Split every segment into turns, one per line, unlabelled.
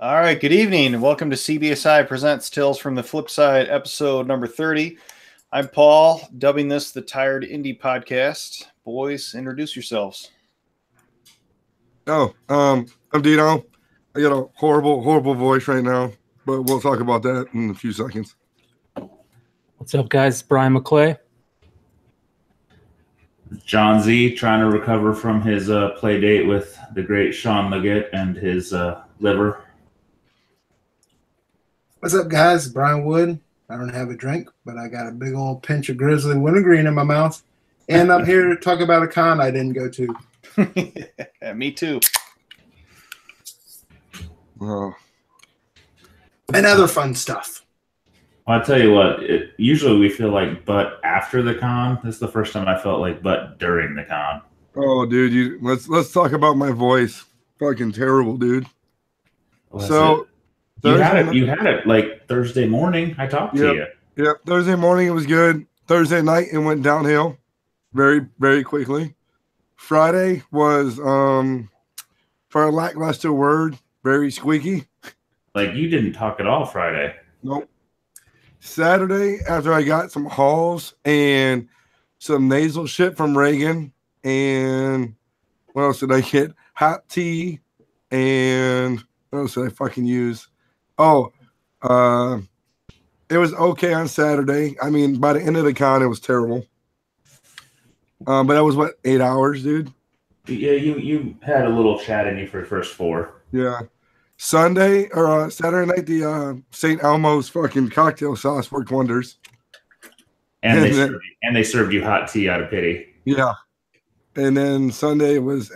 All right, good evening, and welcome to Cbsi Presents Tales from the Flipside, episode number 30. I'm Paul, dubbing this the Tired Indie Podcast. Boys, introduce yourselves.
I'm Dino. I got a horrible voice right now, but we'll talk about that in a few seconds.
What's up, guys? Brian McClay.
John Z trying to recover from his play date with the great Sean Liggett and his liver.
What's up, guys? Brian Wood. I don't have a drink, but I got a big old pinch of Grizzly Wintergreen in my mouth. And I'm here to talk about a con I didn't go to.
Yeah, me too.
Oh.
And other fun stuff.
Well, I'll tell you what, usually we feel like butt after the con. This is the first time I felt like butt during the con.
Oh, dude, let's talk about my voice. Fucking terrible, dude.
So you had it like Thursday morning. I talked to you.
Yeah, Thursday morning it was good. Thursday night it went downhill very, very quickly. Friday was, for a lackluster word, very squeaky.
Like you didn't talk at all Friday.
Nope. Saturday, after I got some halls and some nasal shit from Reagan, and what else did I get? Hot tea, and what else did I fucking use? Oh, it was okay on Saturday. I mean, by the end of the con, it was terrible. But that was, 8 hours, dude?
Yeah, you had a little chat in you for the first 4.
Yeah. Saturday night, the St. Elmo's fucking cocktail sauce worked wonders.
And they served you hot tea out of pity.
Yeah. And then Sunday was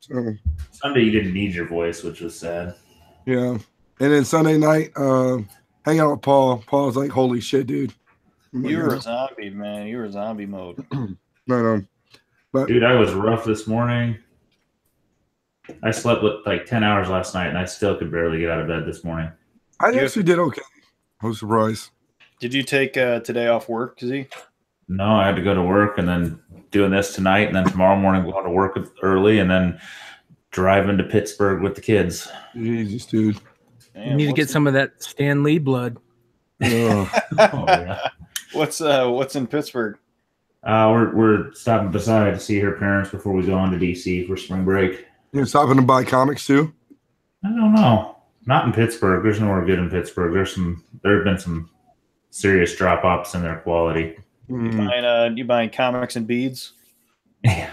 So
Sunday you didn't need your voice, which was sad.
Yeah. And then Sunday night, hang out with Paul. Paul's like, holy shit, dude.
You were a zombie, man. You were zombie mode.
No. But
dude, I was rough this morning. I slept with like 10 hours last night, and I still could barely get out of bed this morning.
I actually did okay. I was surprised.
Did you take today off work, Z?
No, I had to go to work, and then doing this tonight, and then tomorrow morning going to work early, and then driving to Pittsburgh with the kids.
Jesus, dude.
Damn, you need to get some of that Stan Lee blood.
Oh,
yeah.
What's in Pittsburgh?
We're stopping beside to see her parents before we go on to DC for spring break.
You're stopping to buy comics too?
I don't know. Not in Pittsburgh. There's nowhere good in Pittsburgh. There have been some serious drop-offs in their quality.
You buying comics and beads?
Yeah.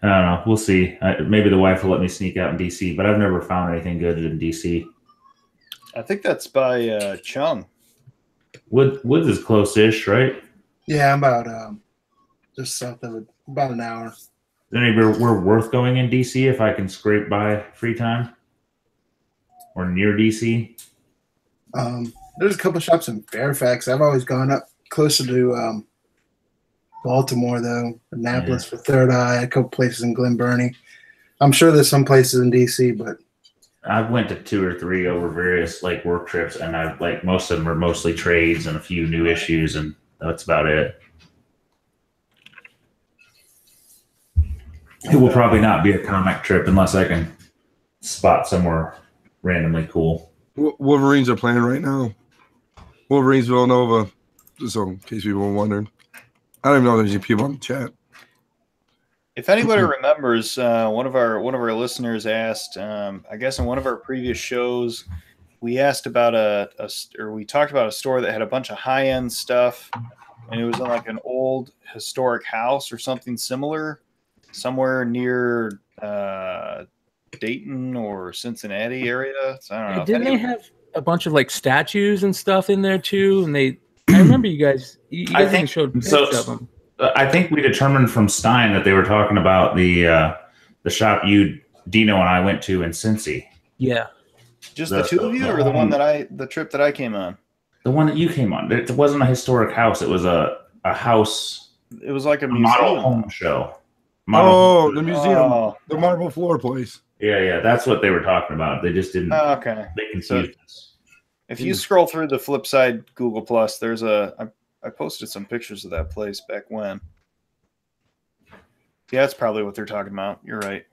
I don't know. We'll see. Maybe the wife will let me sneak out in DC, but I've never found anything good in DC.
I think that's by Chung.
Woods is close-ish, right?
Yeah, I'm about just south of it, about an hour.
Is there anywhere worth going in DC if I can scrape by free time? Or near DC?
There's a couple shops in Fairfax. I've always gone up closer to Baltimore, though. Annapolis for Third Eye, a couple places in Glen Burnie. I'm sure there's some places in DC, but
I went to 2 or 3 over various like work trips, and I've like most of them are mostly trades and a few new issues, and that's about it. It will probably not be a comic trip unless I can spot somewhere randomly cool.
Wolverines are playing right now. Wolverines Villanova. So in case people were wondering. I don't even know if there's any people on the chat.
If anybody remembers, one of our listeners asked, I guess in one of our previous shows, we asked about we talked about a store that had a bunch of high-end stuff, and it was in like an old historic house or something similar, somewhere near Dayton or Cincinnati area. So I don't know.
Didn't they have a bunch of like statues and stuff in there too? And I remember you guys showed pictures of them.
I think we determined from Stein that they were talking about the shop Dino and I went to in Cincy.
Yeah.
Just the two of you, or the trip that I came on?
The one that you came on. It wasn't a historic house. It was a house.
It was like a museum.
Model home show.
The museum. The marble floor place.
Yeah. That's what they were talking about. They just didn't.
Oh, okay.
They confused us.
If you scroll through the Flipside Google Plus, there's I posted some pictures of that place back when. Yeah, that's probably what they're talking about. You're right.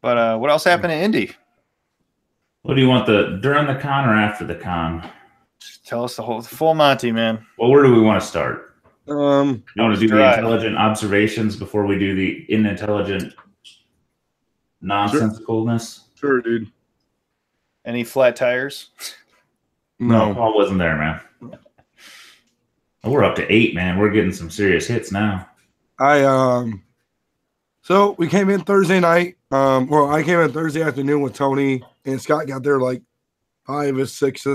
But what else happened in Indy?
What do you want, during the con or after the con?
Just tell us the full Monty, man.
Well, where do we want to start?
You
want to do the intelligent observations before we do the unintelligent nonsensicalness?
Sure, dude.
Any flat tires?
No, Paul wasn't there, man. We're up to 8, man. We're getting some serious hits now.
So we came in Thursday night. I came in Thursday afternoon with Tony, and Scott got there like 5 or 6.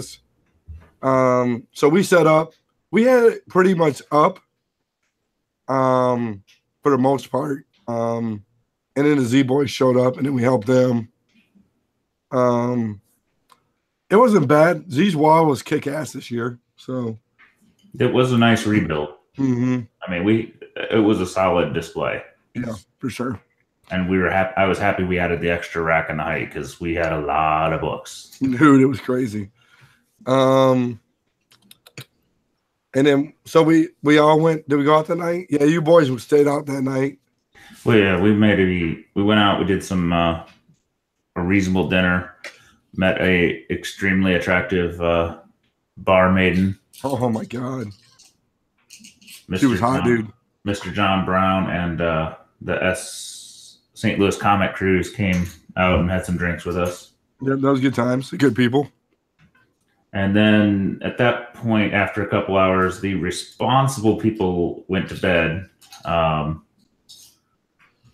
So we set up. We had it pretty much up, for the most part. And then the Z Boys showed up, and then we helped them. It wasn't bad. Z's wall was kick ass this year, so
it was a nice rebuild.
Mm-hmm.
I mean, it was a solid display.
Yeah, for sure.
And we were happy. I was happy we added the extra rack in the height because we had a lot of books.
Dude, it was crazy. And then so we all went. Did we go out that night? Yeah, you boys stayed out that night.
Well, yeah, we went out. We did some a reasonable dinner. Met a extremely attractive bar maiden.
Oh my god,
Mr.
she was hot, dude.
Mr. John Brown and the St. Louis Comic Cruise came out and had some drinks with us.
Yeah, that was good times. Good people.
And then at that point, after a couple hours, the responsible people went to bed.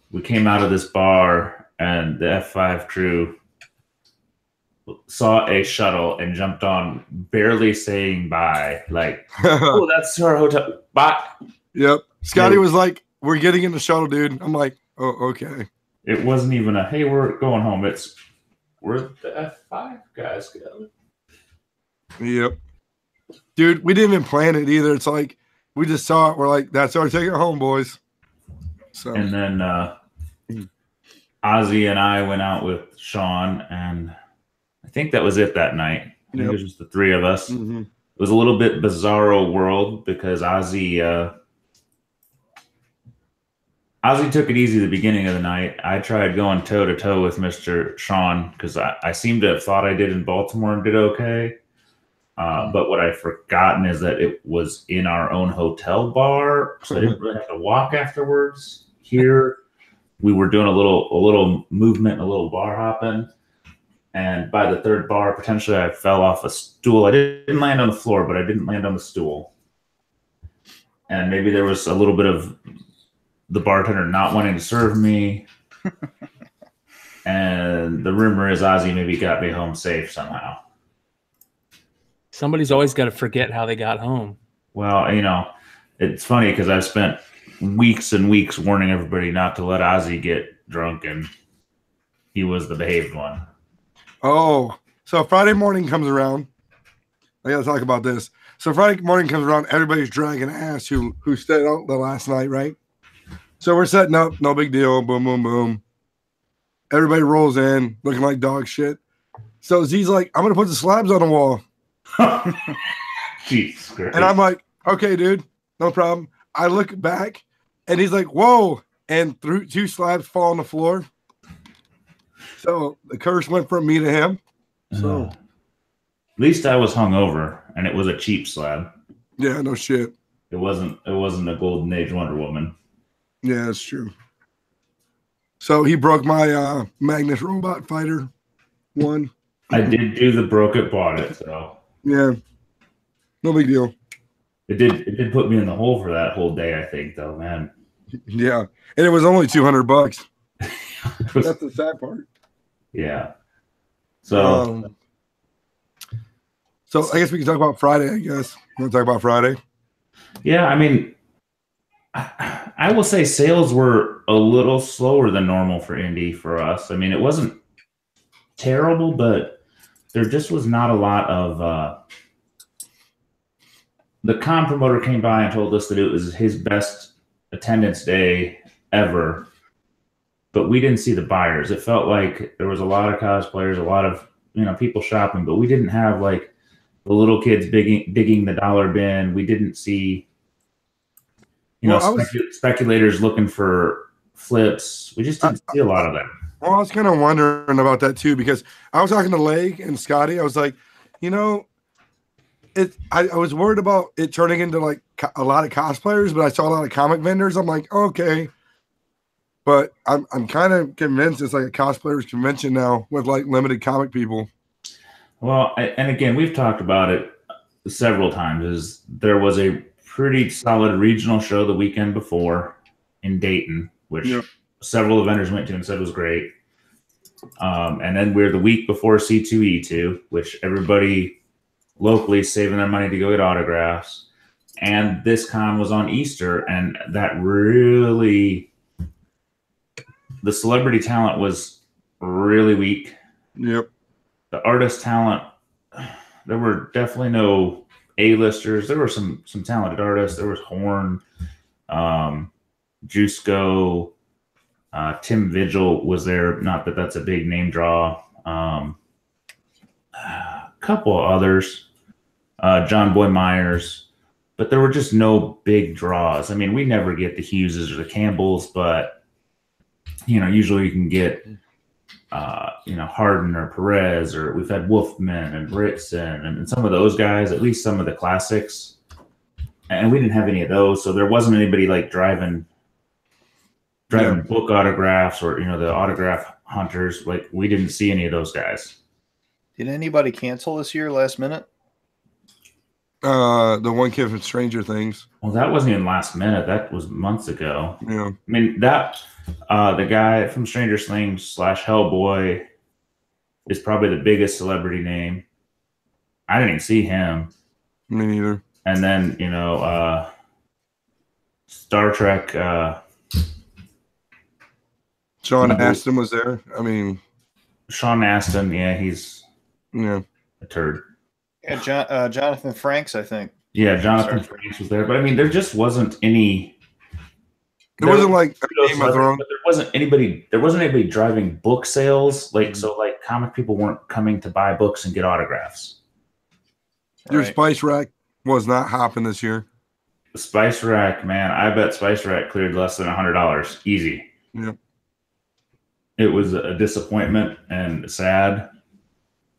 We came out of this bar, and the F5 crew saw a shuttle and jumped on, barely saying bye. Like, oh, that's our hotel. Bye.
Yep. Scotty was like, "We're getting in the shuttle, dude." I'm like, "Oh, okay."
It wasn't even a, "Hey, we're going home." It's, "We're the F5 guys go."
Yep. Dude, we didn't even plan it either. It's like we just saw it. We're like, "That's our ticket home, boys." So.
And then Ozzy and I went out with Sean, and I think that was it that night. I think it was just the 3 of us.
Mm-hmm.
It was a little bit bizarro world because Ozzy took it easy at the beginning of the night. I tried going toe to toe with Mr. Sean because I seemed to have thought I did in Baltimore and did okay. But what I've forgotten is that it was in our own hotel bar, so I didn't really have to walk afterwards. Here, we were doing a little movement, a little bar hopping. And by the 3rd bar, potentially I fell off a stool. I didn't land on the floor, but I didn't land on the stool. And maybe there was a little bit of the bartender not wanting to serve me. And the rumor is Ozzy maybe got me home safe somehow.
Somebody's always got to forget how they got home.
Well, it's funny because I've spent weeks and weeks warning everybody not to let Ozzy get drunk, and he was the behaved one.
Oh, so Friday morning comes around. I got to talk about this. So Friday morning comes around. Everybody's dragging ass who stayed out the last night, right? So we're setting up. No big deal. Boom, boom, boom. Everybody rolls in looking like dog shit. So Z's like, "I'm going to put the slabs on the wall."
Jesus Christ.
And I'm like, "Okay, dude, no problem." I look back, and he's like, "Whoa." And 2 slabs fall on the floor. So the curse went from me to him. So
at least I was hungover, and it was a cheap slab.
Yeah, no shit.
It wasn't a Golden Age Wonder Woman.
Yeah, that's true. So he broke my Magnus Robot Fighter 1.
I did do the broke it, bought it. So
yeah, no big deal.
It did put me in the hole for that whole day. I think, though, man.
Yeah, and it was only $200. That's the sad part.
Yeah. So
I guess we can talk about Friday, I guess. You want to talk about Friday?
Yeah, I mean, I will say sales were a little slower than normal for Indy for us. I mean, it wasn't terrible, but there just was not a lot of the con promoter came by and told us that it was his best attendance day ever. But we didn't see the buyers. It felt like there was a lot of cosplayers, a lot of people shopping, but we didn't have like the little kids digging the dollar bin. We didn't see speculators looking for flips. We just didn't see a lot of that.
Well, I was kind of wondering about that too, because I was talking to Lake and Scotty. I was like, I was worried about it turning into like a lot of cosplayers, but I saw a lot of comic vendors. I'm like, okay. But I'm kind of convinced it's like a cosplayers convention now with like limited comic people.
Well, and again, we've talked about it several times. Is there was a pretty solid regional show the weekend before in Dayton, which several of the vendors went to and said was great. And then we're the week before C2E2, which everybody locally saving their money to go get autographs. And this con was on Easter, and that really, the celebrity talent was really weak.
Yep.
The artist talent, there were definitely no A-listers. There were some talented artists. There was Horn, Juiceco, Tim Vigil was there. Not that that's a big name draw. A couple of others, John Boy Myers, but there were just no big draws. I mean, we never get the Hugheses or the Campbells, but usually you can get Harden or Perez, or we've had Wolfman and Ritson and some of those guys, at least some of the classics. And we didn't have any of those, so there wasn't anybody like driving book autographs or the autograph hunters. Like, we didn't see any of those guys.
Did anybody cancel this year last minute?
The one kid from Stranger Things.
Well, that wasn't even last minute. That was months ago.
Yeah.
I mean, that the guy from Stranger Things / Hellboy is probably the biggest celebrity name. I didn't even see him.
Me neither.
And then, Star Trek.
Sean Astin was there. I mean,
Sean Astin, yeah, he's
a
turd.
Yeah, Jonathan Franks, I think.
Yeah, Jonathan Franks was there, but I mean, there just wasn't any.
There wasn't like Game of Thrones.
But there wasn't anybody driving book sales. So comic people weren't coming to buy books and get autographs.
Your Spice Rack was not hopping this year.
The Spice Rack, man, I bet Spice Rack cleared less than $100 easy.
Yep.
It was a disappointment and sad.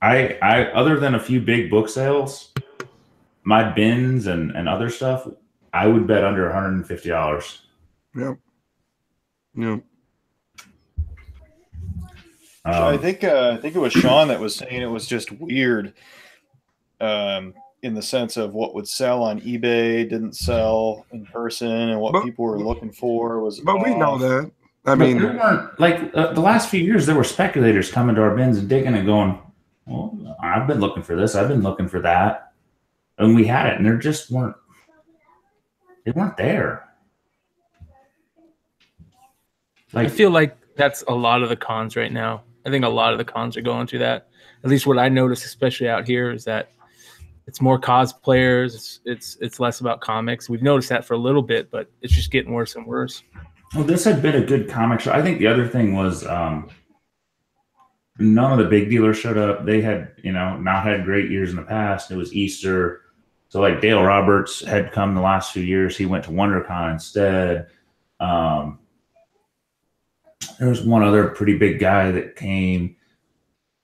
I other than a few big book sales, my bins and other stuff, I would bet under $150.
Yep.
I think it was Sean that was saying it was just weird, in the sense of what would sell on eBay didn't sell in person, and what people were looking for was.
But we know that. I mean,
the last few years, there were speculators coming to our bins and digging and going, well, I've been looking for this. I've been looking for that. And we had it, and there just weren't there.
I feel like that's a lot of the cons right now. I think a lot of the cons are going through that. At least what I notice, especially out here, is that it's more cosplayers. It's less about comics. We've noticed that for a little bit, but it's just getting worse and worse.
Well, this had been a good comic show. I think the other thing was none of the big dealers showed up. They had, not had great years in the past. It was Easter. So like Dale Roberts had come the last few years. He went to WonderCon instead. There was one other pretty big guy that came.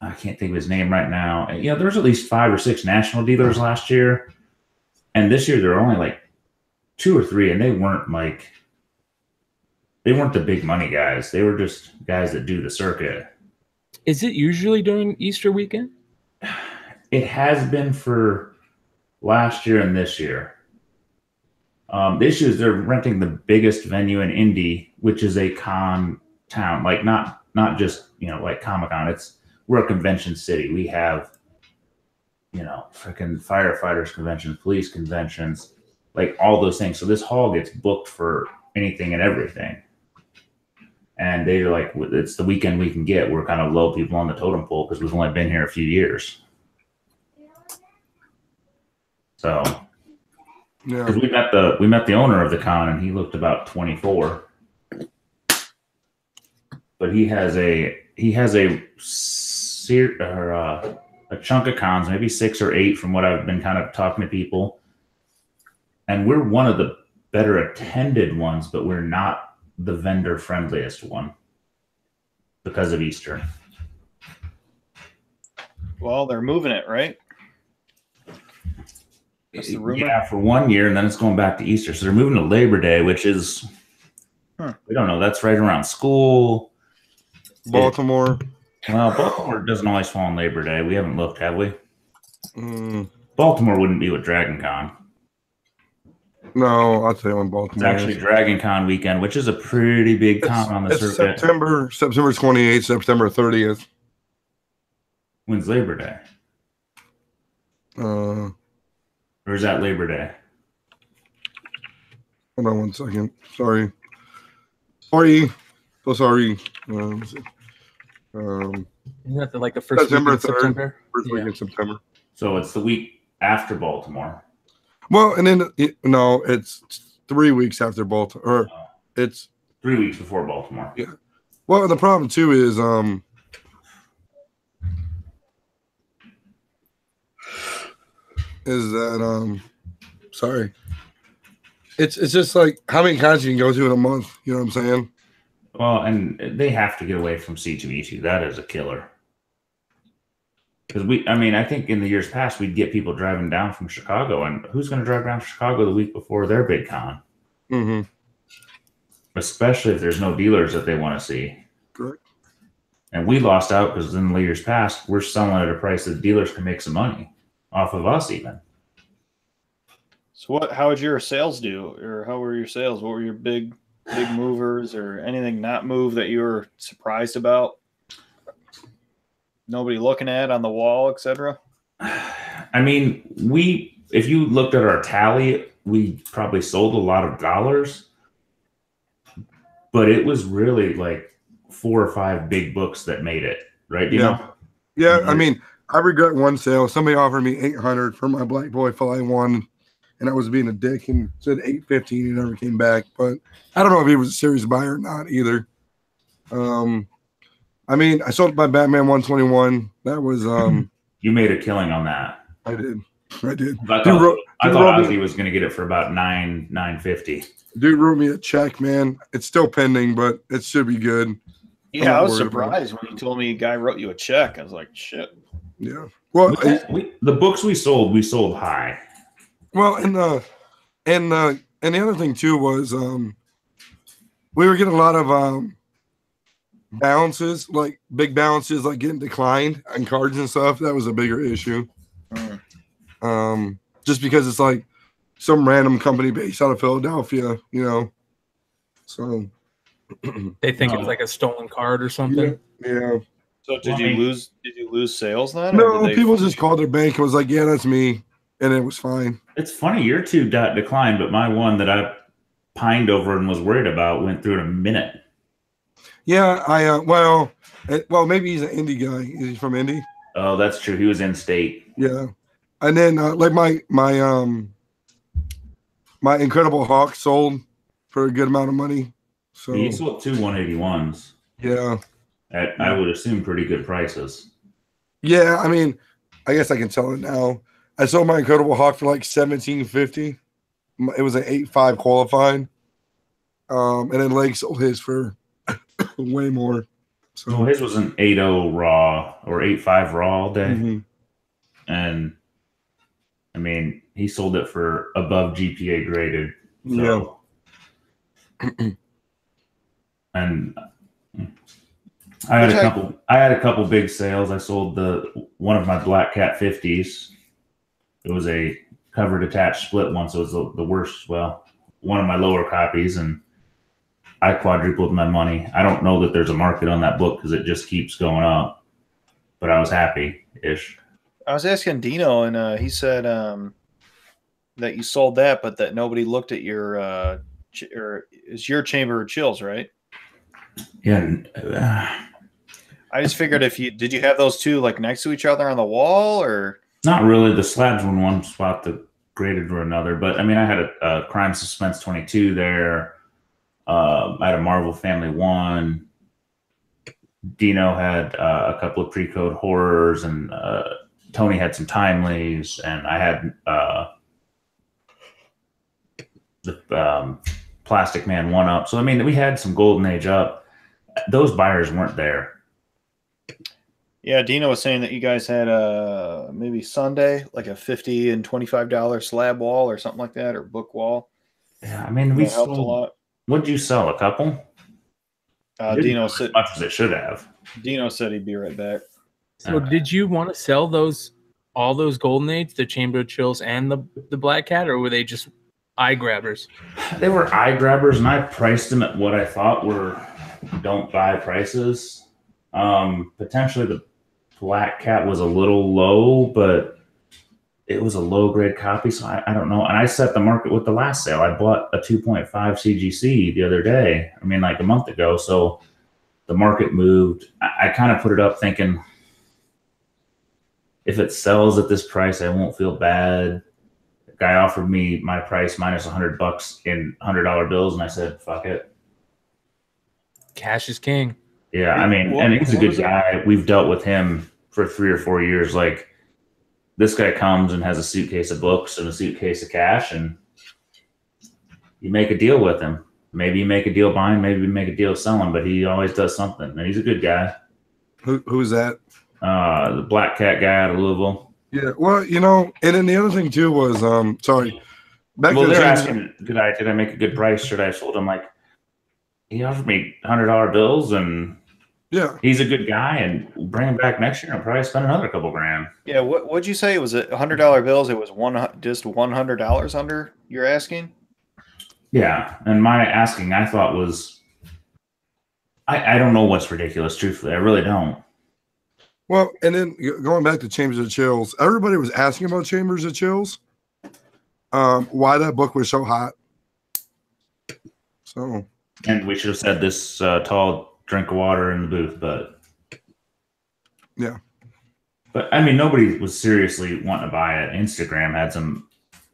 I can't think of his name right now. There was at least 5 or 6 national dealers last year. And this year there were only like 2 or 3, and they weren't the big money guys. They were just guys that do the circuit.
Is it usually during Easter weekend?
It has been for last year and this year. The issue is they're renting the biggest venue in Indy, which is a con town. Like not just, like Comic-Con. We're a convention city. We have, freaking firefighters conventions, police conventions, like all those things. So this hall gets booked for anything and everything. And they're like, it's the weekend we can get. We're kind of low people on the totem pole because we've only been here a few years. So, because we met the owner of the con, and he looked about 24. But he has a chunk of cons, maybe 6 or 8, from what I've been kind of talking to people. And we're one of the better attended ones, but we're not the vendor friendliest one. because of Easter.
Well, they're moving it, right? That's the rumor.
Yeah, for 1 year, and then it's going back to Easter. So they're moving to Labor Day, which is, we don't know. That's right around school.
Baltimore.
Well, Baltimore doesn't always fall on Labor Day. We haven't looked, have we?
Baltimore
wouldn't be with Dragon Con.
No, I'll tell you when Baltimore.
It's actually Dragon Con weekend, which is a pretty big con on the circuit.
September 28th, September 30th.
When's Labor Day? Or is that Labor Day?
Hold on 1 second. Sorry. Sorry. So sorry.
Isn't that like the first
September
week in
3rd.
September?
First week in September.
So it's the week after Baltimore.
Well, and then no, it's 3 weeks after Baltimore. Or it's
3 weeks before Baltimore.
Yeah. Well, the problem too is that sorry. It's just like how many cons you can go to in a month. You know what I'm saying?
Well, and they have to get away from C2E2. That is a killer. Because I think in the years past, we'd get people driving down from Chicago. And who's going to drive down to Chicago the week before their big con?
Mm-hmm.
Especially if there's no dealers that they want to see.
Correct.
And we lost out because in the years past, we're selling at a price that dealers can make some money off of us even.
So how would your sales do? Or how were your sales? What were your big movers or anything not move that you were surprised about? Nobody looking at on the wall, etc.
I mean, if you looked at our tally, we probably sold a lot of dollars, but it was really like 4 or 5 big books that made it, right? You know?
Yeah. I mean, I regret one sale. Somebody offered me $800 for my Black Boy Fly 1, and I was being a dick and said $850. He never came back, but I don't know if he was a serious buyer or not either. I mean, I sold my Batman 121. That was
you made a killing on that.
I did.
I thought Ozzy was going to get it for about $950.
Dude wrote me a check, man. It's still pending, but it should be good.
Yeah, I was surprised when you told me a guy wrote you a check. I was like, shit.
Yeah. Well,
the books we sold high.
Well, and the other thing too was we were getting a lot of balances, like big balances, like getting declined on cards and stuff. That was a bigger issue. Just because it's like some random company based out of Philadelphia, you know. So
they think it's like a stolen card or something.
Yeah.
So did you lose sales then?
No, people just called their bank and was like, "Yeah, that's me," and it was fine.
It's funny, your 2 got declined, but my one that I pined over and was worried about went through in a minute.
Yeah, maybe he's an indie guy. Is he from Indy?
Oh, that's true. He was in state.
Yeah, and then like my Incredible Hulk sold for a good amount of money. So
he sold 2 181s.
Yeah,
I would assume pretty good prices.
Yeah, I mean, I guess I can tell it now. I sold my Incredible Hulk for like $1,750. It was an 8.5 qualified, and then Lake sold his for way more. So
well, his was an 8.0 raw or 8.5 raw all day.
Mm-hmm.
And I mean, he sold it for above GPA graded. So.
Yeah.
And I had a couple big sales. I sold one of my Black Cat 50s. It was a covered attached split one, so it was the worst. Well, one of my lower copies, and I quadrupled my money. I don't know that there's a market on that book because it just keeps going up, but I was happy-ish.
I was asking Dino, and he said that you sold that, but that nobody looked at your it's your Chamber of Chills, right?
Yeah.
I just figured did you have those two like next to each other on the wall, or
not really? The slabs were in one spot, the graded were another. But I mean, I had a Crime Suspense 22 there. I had a Marvel Family 1. Dino had a couple of pre-code horrors, and Tony had some timelies, and I had the Plastic Man 1-up. So I mean, we had some Golden Age up. Those buyers weren't there.
Yeah, Dino was saying that you guys had maybe Sunday, like a $50 and $25 slab wall or something like that, or book wall.
Yeah, I mean, we
That helped a
sold.
lot.
What'd you sell? A couple? Didn't
Dino
do
said
as much as it should have.
Dino said he'd be right back.
So did you want to sell all those golden age, the Chamber of Chills and the Black Cat, or were they just eye grabbers?
They were eye grabbers, and I priced them at what I thought were don't buy prices. Potentially the Black Cat was a little low, but it was a low grade copy, so I don't know. And I set the market with the last sale. I bought a 2.5 CGC the other day. I mean, like a month ago. So the market moved. I kind of put it up thinking, if it sells at this price, I won't feel bad. The guy offered me my price minus $100 in $100 bills, and I said, fuck it.
Cash is king.
Yeah, I mean, and he's a good guy. We've dealt with him for 3 or 4 years. Like, this guy comes and has a suitcase of books and a suitcase of cash, and you make a deal with him. Maybe you make a deal buying, maybe you make a deal selling, but he always does something. And he's a good guy.
Who's that?
The Black Cat guy out of Louisville.
Yeah, well, and then the other thing too was, sorry.
They're asking, did I make a good price? Should I have sold him? Like, he offered me $100 bills, and
yeah,
he's a good guy, and bring him back next year and probably spend another couple grand.
Yeah, what'd you say? It was $100 bills. It was just $100 under you're asking.
Yeah, and my asking I thought was, I don't know what's ridiculous. Truthfully, I really don't.
Well, and then going back to Chambers of Chills, everybody was asking about Chambers of Chills. Why that book was so hot. So.
And we should have said this tall drink of water in the booth, but
yeah.
But I mean, nobody was seriously wanting to buy it. Instagram had some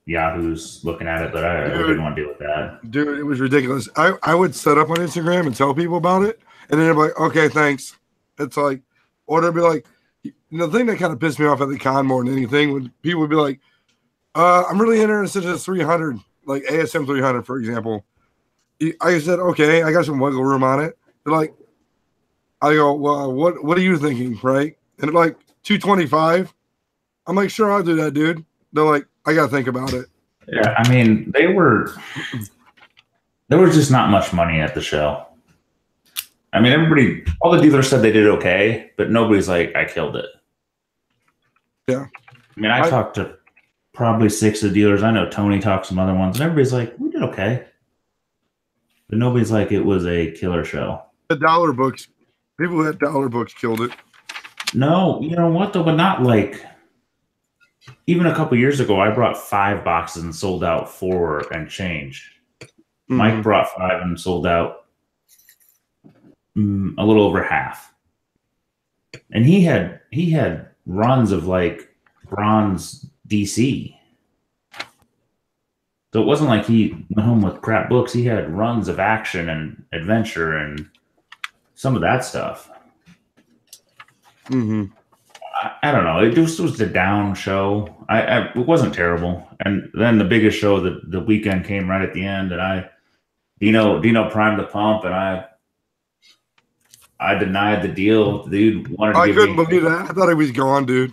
yahoos looking at it, but I didn't want to deal with that.
Dude, it was ridiculous. I would set up on Instagram and tell people about it, and then they'd be like, okay, thanks. It's like, or they'd be like, the thing that kind of pissed me off at the con more than anything would people would be like, I'm really interested in this 300, like ASM 300, for example. I said, okay, I got some wiggle room on it. They're like, I go, well, what are you thinking, right? And they're like, 225. I'm like, sure, I'll do that, dude. They're like, I got to think about it.
Yeah, I mean, there was just not much money at the show. I mean, all the dealers said they did okay, but nobody's like, I killed it.
Yeah.
I mean, I talked to probably 6 of the dealers. I know Tony talked to some other ones, and everybody's like, we did okay. But nobody's like, it was a killer show.
The dollar books, people who had dollar books killed it.
No, you know what, though? But not like, even a couple years ago, I brought 5 boxes and sold out 4 and change. Mm-hmm. Mike brought 5 and sold out a little over half. And he had runs of like bronze DC. So it wasn't like he went home with crap books. He had runs of action and adventure and some of that stuff.
Mm-hmm.
I don't know. It just was the down show. It wasn't terrible. And then the biggest show, the weekend came right at the end, and Dino primed the pump, and I denied the deal. The dude wanted to
I couldn't believe that. I thought he was gone, dude.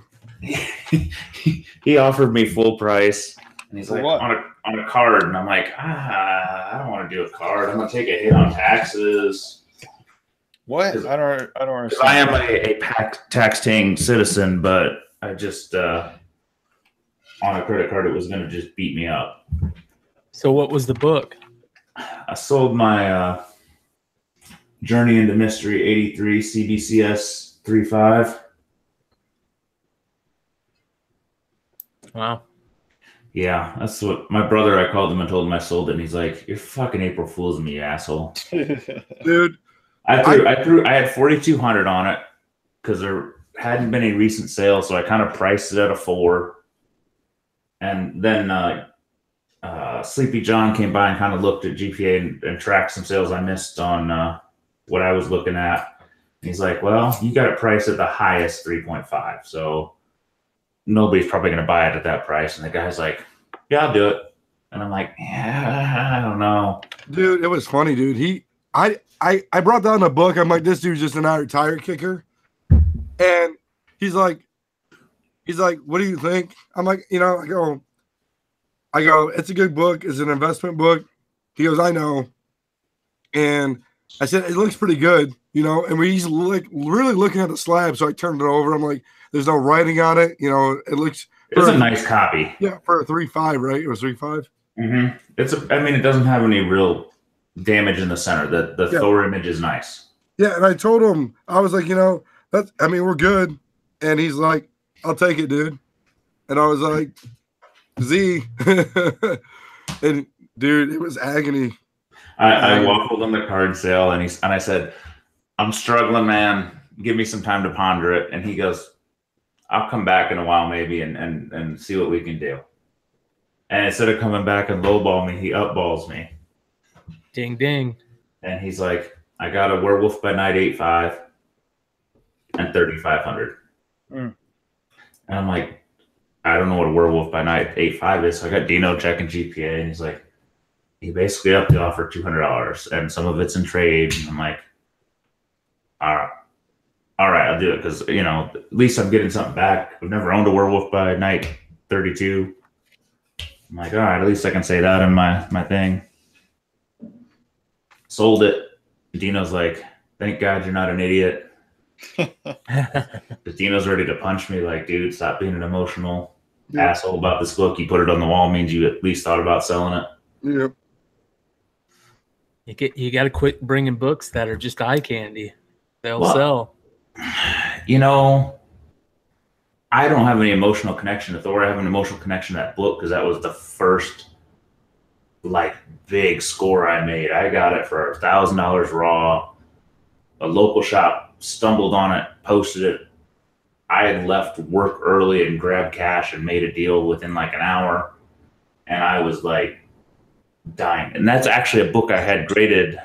He offered me full price, and he's like,
what?
on a card, and I'm like, I don't want to do a card. I'm gonna take a hit on taxes.
What? I don't understand.
I am a tax-paying citizen, but I just on a credit card, it was gonna just beat me up.
So what was the book?
I sold my Journey into Mystery 83 CBCS 3.5.
Wow.
Yeah, that's what my brother, I called him and told him I sold it, and he's like, "You're fucking April Fool's me, you asshole."
Dude,
I had 4,200 on it because there hadn't been a recent sale, so I kind of priced it at a 4. And then Sleepy John came by and kind of looked at GPA and tracked some sales I missed on what I was looking at. And he's like, "Well, you got it priced at the highest 3.5, so nobody's probably going to buy it at that price." And the guy's like, "Yeah, I'll do it." And I'm like, "Yeah, I don't know."
Dude, it was funny, dude. I brought down a book. I'm like, this dude's just an out tire kicker. And he's like, what do you think? I'm like, I go, it's a good book. It's an investment book. He goes, I know. And I said, it looks pretty good, and he's like really looking at the slab. So I turned it over. I'm like, there's no writing on it. It looks.
It's a nice copy.
Yeah, for a 3.5, right? It was 3.5.
Mm-hmm. I mean, it doesn't have any real damage in the center. The Thor image is nice. Yeah,
and I told him, I was like, we're good. And he's like, I'll take it, dude. And I was like, Z. And dude, it was agony.
I waffled on the card sale, and I said, I'm struggling, man. Give me some time to ponder it. And he goes, I'll come back in a while maybe and see what we can do. And instead of coming back and lowball me, he upballs me.
Ding, ding.
And he's like, I got a Werewolf by Night 8.5 and 3,500. And I'm like, I don't know what a Werewolf by Night 8.5 is. So I got Dino checking GPA, and he's like, he basically upped the offer $200, and some of it's in trade. And I'm like, all right, I'll do it because at least I'm getting something back. I've never owned a Werewolf by Night 32. I'm like, all right, at least I can say that in my thing. Sold it. Dino's like, thank God you're not an idiot. Because Dino's ready to punch me. Like, dude, stop being an emotional asshole about this book. You put it on the wall means you at least thought about selling it.
Yep.
You got to quit bringing books that are just eye candy. They'll sell.
I don't have any emotional connection to Thor. I have an emotional connection to that book because that was the first big score I made. I got it for $1,000 raw. A local shop stumbled on it, posted it. I had left work early and grabbed cash and made a deal within an hour. And I was dying. And that's actually a book I had graded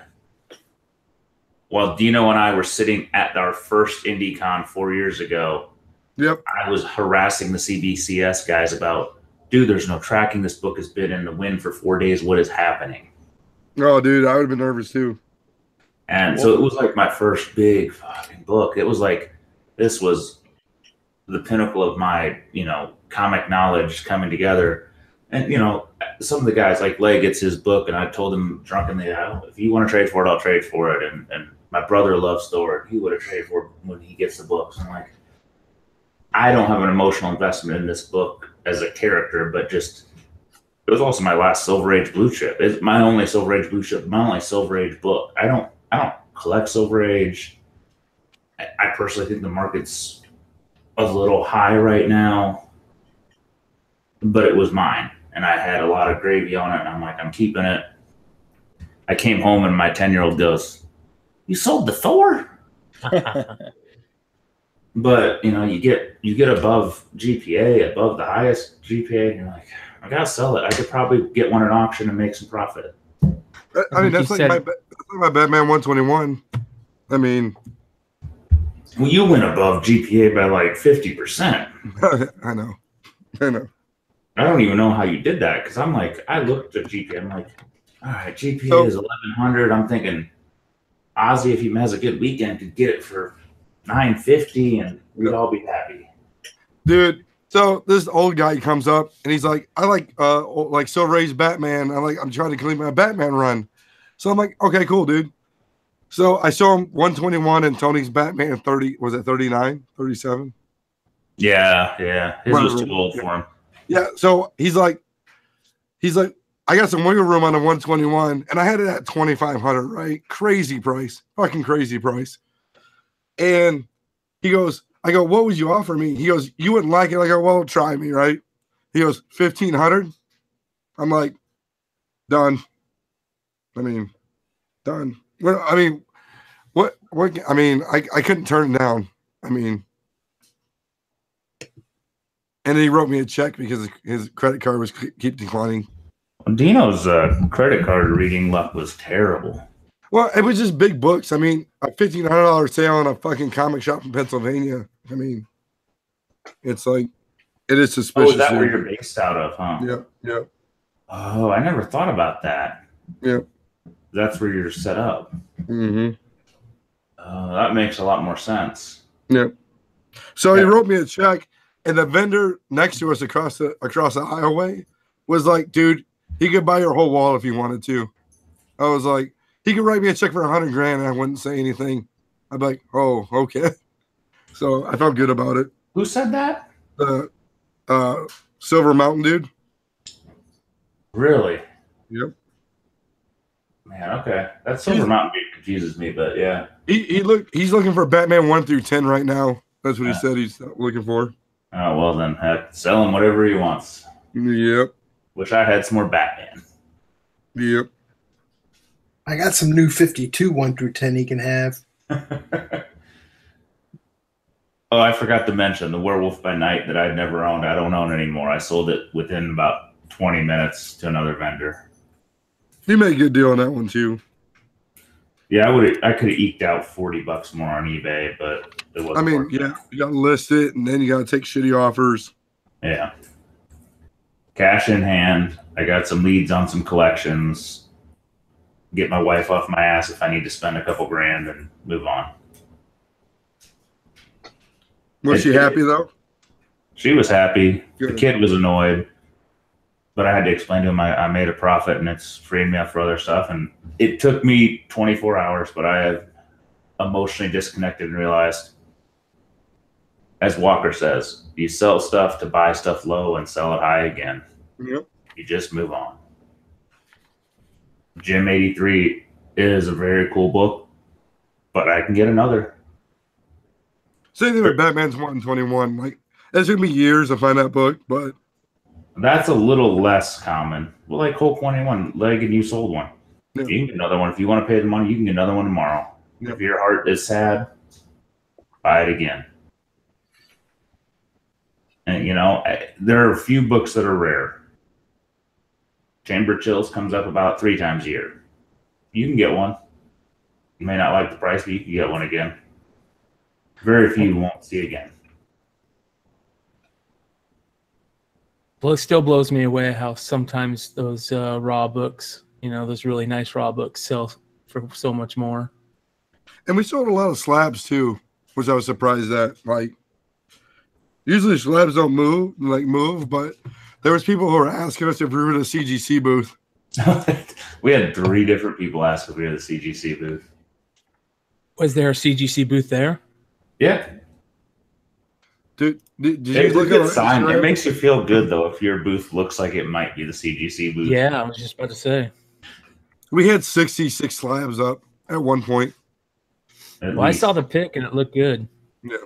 while Dino and I were sitting at our first IndieCon 4 years ago.
Yep.
I was harassing the CBCS guys about, dude, there's no tracking. This book has been in the wind for 4 days. What is happening?
Oh, dude, I would have been nervous too.
And so it was my first big fucking book. It was this was the pinnacle of my, comic knowledge coming together. And, some of the guys Leg gets his book, and I told him drunkenly, if you want to trade for it, I'll trade for it. And my brother loves Thor, and he would have traded for it when he gets the books. I'm like, I don't have an emotional investment in this book as a character, but just it was also my last Silver Age blue chip. It's my only Silver Age blue chip, my only Silver Age book. I don't collect Silver Age. I personally think the market's a little high right now, but it was mine, and I had a lot of gravy on it, and I'm like, I'm keeping it. I came home, and my 10-year-old goes, "You sold the Thor?" But you get above GPA, above the highest GPA, and you're like, I gotta sell it. I could probably get one at auction and make some profit.
I mean, that's my Batman 121. I mean,
well, you went above GPA by 50%.
I know.
I don't even know how you did that because I'm I looked at GPA. I'm like, all right, GPA is 1,100. I'm thinking Ozzy, if he has a good weekend, could get it for $950 and we'd all be happy.
Dude, so this old guy comes up and he's like, I like Silver Age Batman. I'm trying to clean my Batman run. So I'm like, okay, cool, dude. So I show him 121 and Tony's Batman 30, was it 39, 37?
Yeah. His was too old for him.
Yeah, so he's like, I got some wiggle room on the 121 and I had it at 2,500, right? Crazy price. Fucking crazy price. And he goes, I go, what would you offer me? He goes, you wouldn't like it. I go, well, try me, right? He goes, 1,500. I'm like, done. I mean, done. Well, I mean, what? I mean, I couldn't turn it down. I mean, and he wrote me a check because his credit card was keep declining.
Dino's credit card reading luck was terrible.
Well, it was just big books. I mean, a $1,500 sale in a fucking comic shop in Pennsylvania. I mean, it's it is suspicious.
Oh, is that where you're based out of, huh?
Yeah.
Oh, I never thought about that.
Yeah.
That's where you're set up.
Mm-hmm.
That makes a lot more sense.
Yeah. So he wrote me a check, and the vendor next to us across the aisleway was like, "Dude, he could buy your whole wall if he wanted to." I was like, "He could write me a check for $100,000, and I wouldn't say anything." I'd be like, "Oh, okay." So I felt good about it.
Who said that?
The Silver Mountain dude.
Really?
Yep.
Man, okay. That Silver Mountain dude confuses me, but yeah.
He's looking for Batman 1 through 10 right now. That's what he said he's looking for.
Oh, well then, heck, sell him whatever he wants.
Yep.
Wish I had some more Batman.
Yep.
I got some new 52 1 through 10 he can have.
Oh, I forgot to mention the Werewolf by Night that I'd never owned. I don't own anymore. I sold it within about 20 minutes to another vendor.
You made a good deal on that one too.
Yeah, I could have eked out $40 more on eBay, but it wasn't.
I mean, yeah, you got to list it, and then you got to take shitty offers.
Yeah. Cash in hand. I got some leads on some collections. Get my wife off my ass if I need to spend a couple grand and move on.
Was she happy though?
She was happy.
Good.
The kid was annoyed, but I had to explain to him I made a profit and it's freeing me up for other stuff. And it took me 24 hours, but I have emotionally disconnected and realized, as Walker says, you sell stuff to buy stuff low and sell it high again.
Yep.
You just move on. Gym 83 is a very cool book, but I can get another.
Same thing with Batman's 121. Like, it's gonna be years to find that book, but
that's a little less common. Well, like Hulk 21, leg and you sold one.
Yeah.
You can get another one. If you want to pay the money, you can get another one tomorrow.
Yeah.
If your heart is sad, buy it again. And, there are a few books that are rare. Chamber Chills comes up about 3 times a year. You can get one. You may not like the price, but you can get one again. Very few you won't see again.
Well, it still blows me away how sometimes those raw books, those really nice raw books sell for so much more.
And we sold a lot of slabs too, which I was surprised at. Like, usually slabs don't move, but there was people who were asking us if we were at a CGC booth.
We had 3 different people ask if we were at the CGC booth.
Was there a CGC booth there?
Yeah.
Did you
look at the sign? It makes you feel good though if your booth looks like it might be the CGC booth.
Yeah, I was just about to say.
We had 66 slabs up at one point.
I saw the pic and it looked good.
Yeah.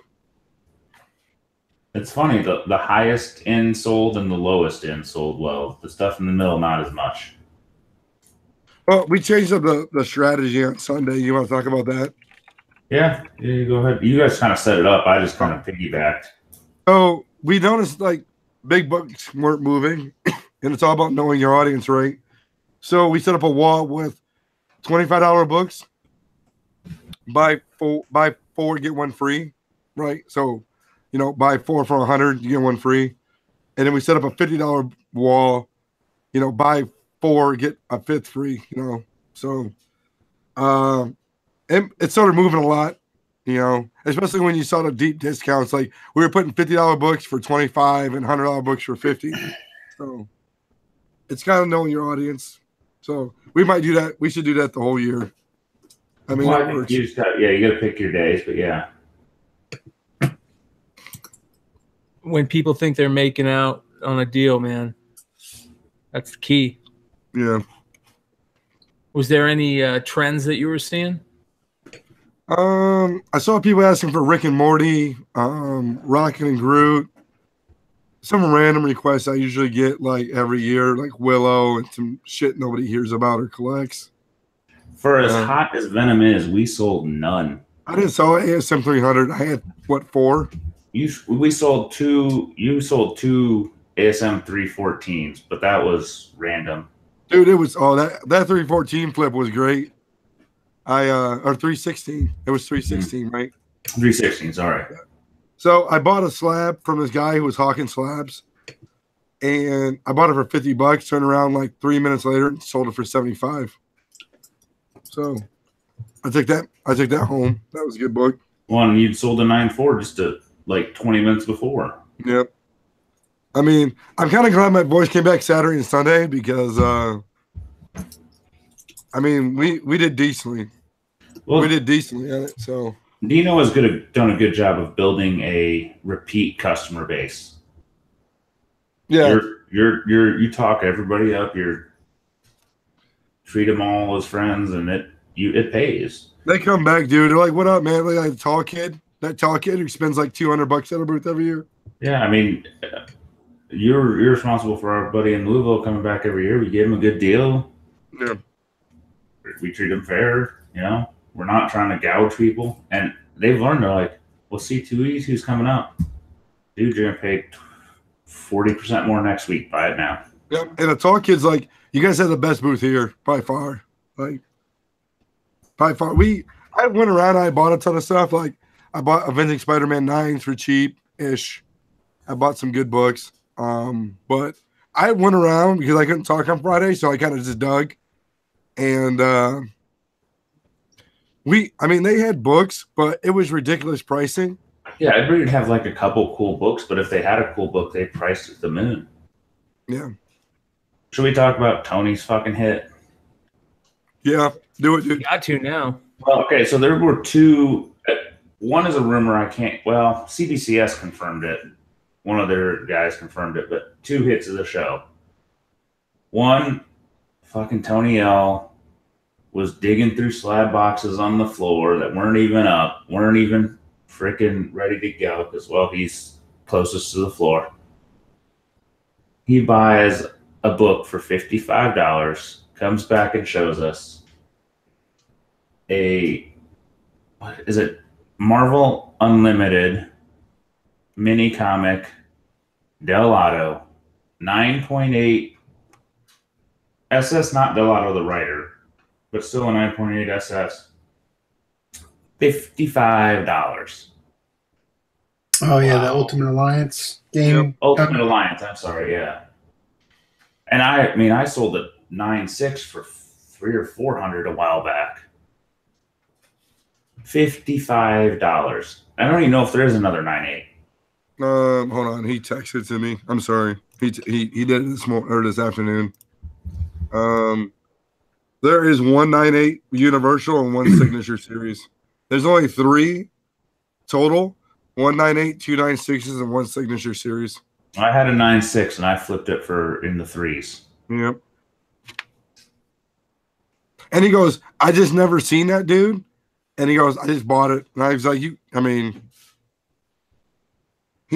It's funny, the highest end sold and the lowest end sold well. The stuff in the middle, not as much.
Well, we changed up the strategy on Sunday. You want to talk about that?
Yeah, go ahead. You guys kind of set it up. I just kind of piggybacked.
So we noticed like big books weren't moving, and it's all about knowing your audience, right? So we set up a wall with $25 books. Buy 4, get 1 free, right? So, buy 4 for $100, you get 1 free. And then we set up a $50 wall, buy 4, get a 5th free, So it started moving a lot, especially when you saw the deep discounts. Like, we were putting $50 books for $25 and $100 books for $50. So it's kind of knowing your audience. So we might do that. We should do that the whole year. I mean,
I think you got to pick your days, but yeah.
When people think they're making out on a deal, man, that's the key.
Yeah.
Was there any trends that you were seeing?
I saw people asking for Rick and Morty, Rocket and Groot. Some random requests I usually get like every year, like Willow and some shit nobody hears about or collects.
For as hot as Venom is, we sold none.
I didn't sell ASM 300. I had 4?
We sold 2. You sold 2 ASM 314s, but that was random.
Dude, it was that 314 flip was great. Or 316. It was 316, right?
316, sorry.
So I bought a slab from this guy who was hawking slabs, and I bought it for $50. Turned around like 3 minutes later and sold it for $75. So I took that home. That was a good book.
Well, and you'd sold a 9.4 just a like 20 minutes before.
Yep. I mean, I'm kind of glad my boys came back Saturday and Sunday because, I mean, we did decently.
Well,
we did decently at it. So
Dino has done a good job of building a repeat customer base.
yeah,
You talk everybody up. You treat them all as friends, and it pays.
they come back, dude. They're like, "What up, man?" Like tall kid, that tall kid who spends like $200 at a booth every year.
Yeah, I mean, you're responsible for our buddy in Louisville coming back every year. We give him a good deal.
Yeah,
we treat them fair. We're not trying to gouge people, and they've learned. They're like, well, C2E, who's coming up, dude, you're gonna pay 40% more next week. Buy it now.
yeah. And the tall kid's like, "You guys have the best booth here by far." Like, by far. I went around. I bought a ton of stuff. Like, I bought Avenging Spider-Man 9s for cheap-ish. I bought some good books. But I went around because I couldn't talk on Friday, so I kind of just dug. And they had books, but it was ridiculous pricing.
Yeah, I'd really have like a couple cool books, but if they had a cool book, they priced it the moon.
Yeah.
Should we talk about Tony's fucking hit?
Yeah, do it, dude.
Got to now.
Well, okay, so there were two. One is a rumor. CBCS confirmed it. One of their guys confirmed it, but 2 hits of the show. One, fucking Tony L was digging through slab boxes on the floor that weren't even up, weren't even freaking ready to go because, well, he's closest to the floor. He buys a book for $55, comes back and shows us what is it? Marvel Unlimited mini comic Delato 9.8 SS, not Delato the writer, but still a 9.8 SS. $55.
Oh yeah,
Wow.
the Ultimate Alliance game.
Ultimate Alliance, I'm sorry, yeah. And I sold a 9.6 for $300 or $400 a while back. $55. I don't even know if there is another 9.8.
Hold on. He texted to me. I'm sorry. He did it this afternoon. There is 198 Universal and 1 Signature Series. There's only 3 total. 198, 2 9.6s, and 1 Signature Series.
I had a 9.6 and I flipped it in the 3s.
Yep. And he goes, "I just never seen that dude." And he goes, "I just bought it." And I was like, he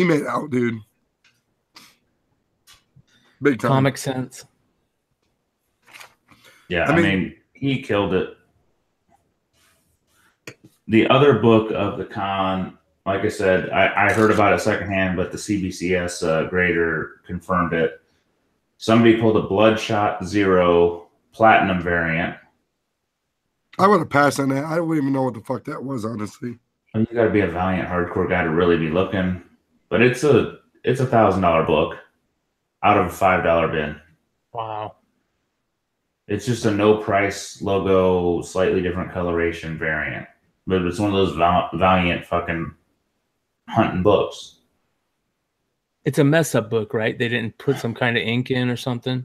made out, dude. Big time.
Comic sense.
Yeah, I mean, he killed it. The other book of the con, like I said, I heard about it secondhand, but the CBCS grader confirmed it. Somebody pulled a Bloodshot Zero Platinum variant.
I would have passed on that. I wouldn't even know what the fuck that was, honestly.
You got to be a Valiant hardcore guy to really be looking. But it's a $1,000 book out of a $5 bin.
Wow.
It's just a no price logo, slightly different coloration variant. But it's one of those Valiant fucking hunting books.
It's a mess up book, right? They didn't put some kind of ink in or something.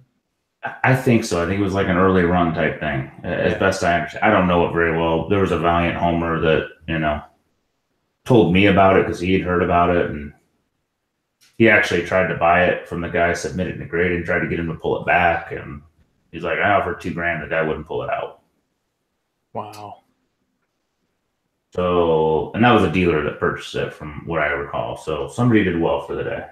I think so. I think it was like an early run type thing. As best I understand. I don't know it very well. There was a Valiant Homer that, told me about it because he had heard about it. And he actually tried to buy it from the guy submitted in the grade and tried to get him to pull it back. And he's like, I offered $2,000. The guy wouldn't pull it out.
Wow.
So, and that was a dealer that purchased it from what I recall. So somebody did well for the day.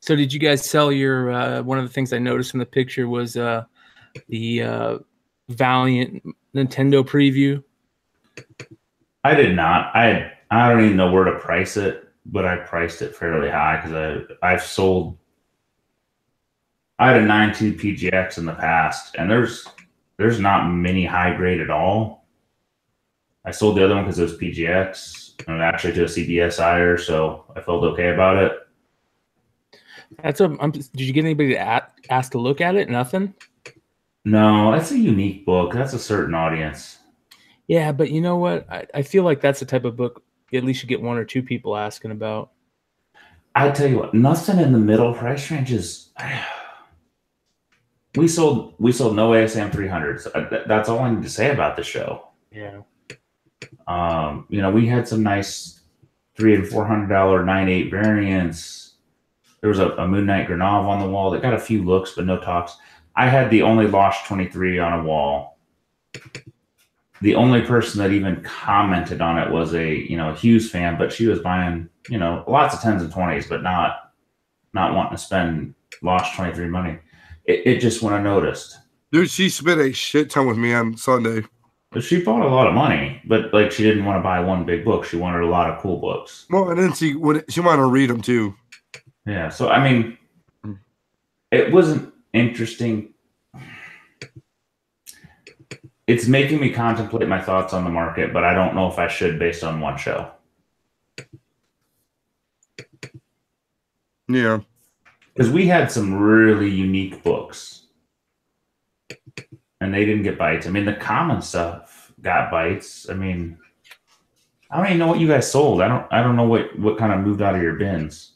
So did you guys sell your, one of the things I noticed in the picture was the Valiant Nintendo preview?
I did not. I don't even know where to price it, but I priced it fairly high because I had a 9.2 PGX in the past, and there's not many high grade at all. I sold the other one because it was PGX and actually to a Cbsi, so I felt okay about it.
Did you get anybody to ask to look at it? Nothing?
No, that's a unique book. That's a certain audience.
Yeah, but you know what? I feel like that's the type of book at least you get one or two people asking about.
I tell you what, nothing in the middle price range is. We sold no ASM 300s. That's all I need to say about the show.
Yeah.
We had some nice $300 and $400 9.8 variants. There was a Moon Knight Granov on the wall that got a few looks but no talks. I had the only Lost 23 on a wall. The only person that even commented on it was a Hughes fan, but she was buying lots of 10s and 20s, but not wanting to spend Lost 23 money. It just went unnoticed.
Dude, she spent a shit ton with me on Sunday.
But she bought a lot of money, but like she didn't want to buy one big book. She wanted a lot of cool books.
Well, and then she wanted to read them too.
Yeah, so I mean, it wasn't interesting. It's making me contemplate my thoughts on the market, but I don't know if I should based on one show.
Yeah.
Because we had some really unique books. And they didn't get bites. I mean, the common stuff got bites. I mean, I don't even know what you guys sold. I don't know what kind of moved out of your bins.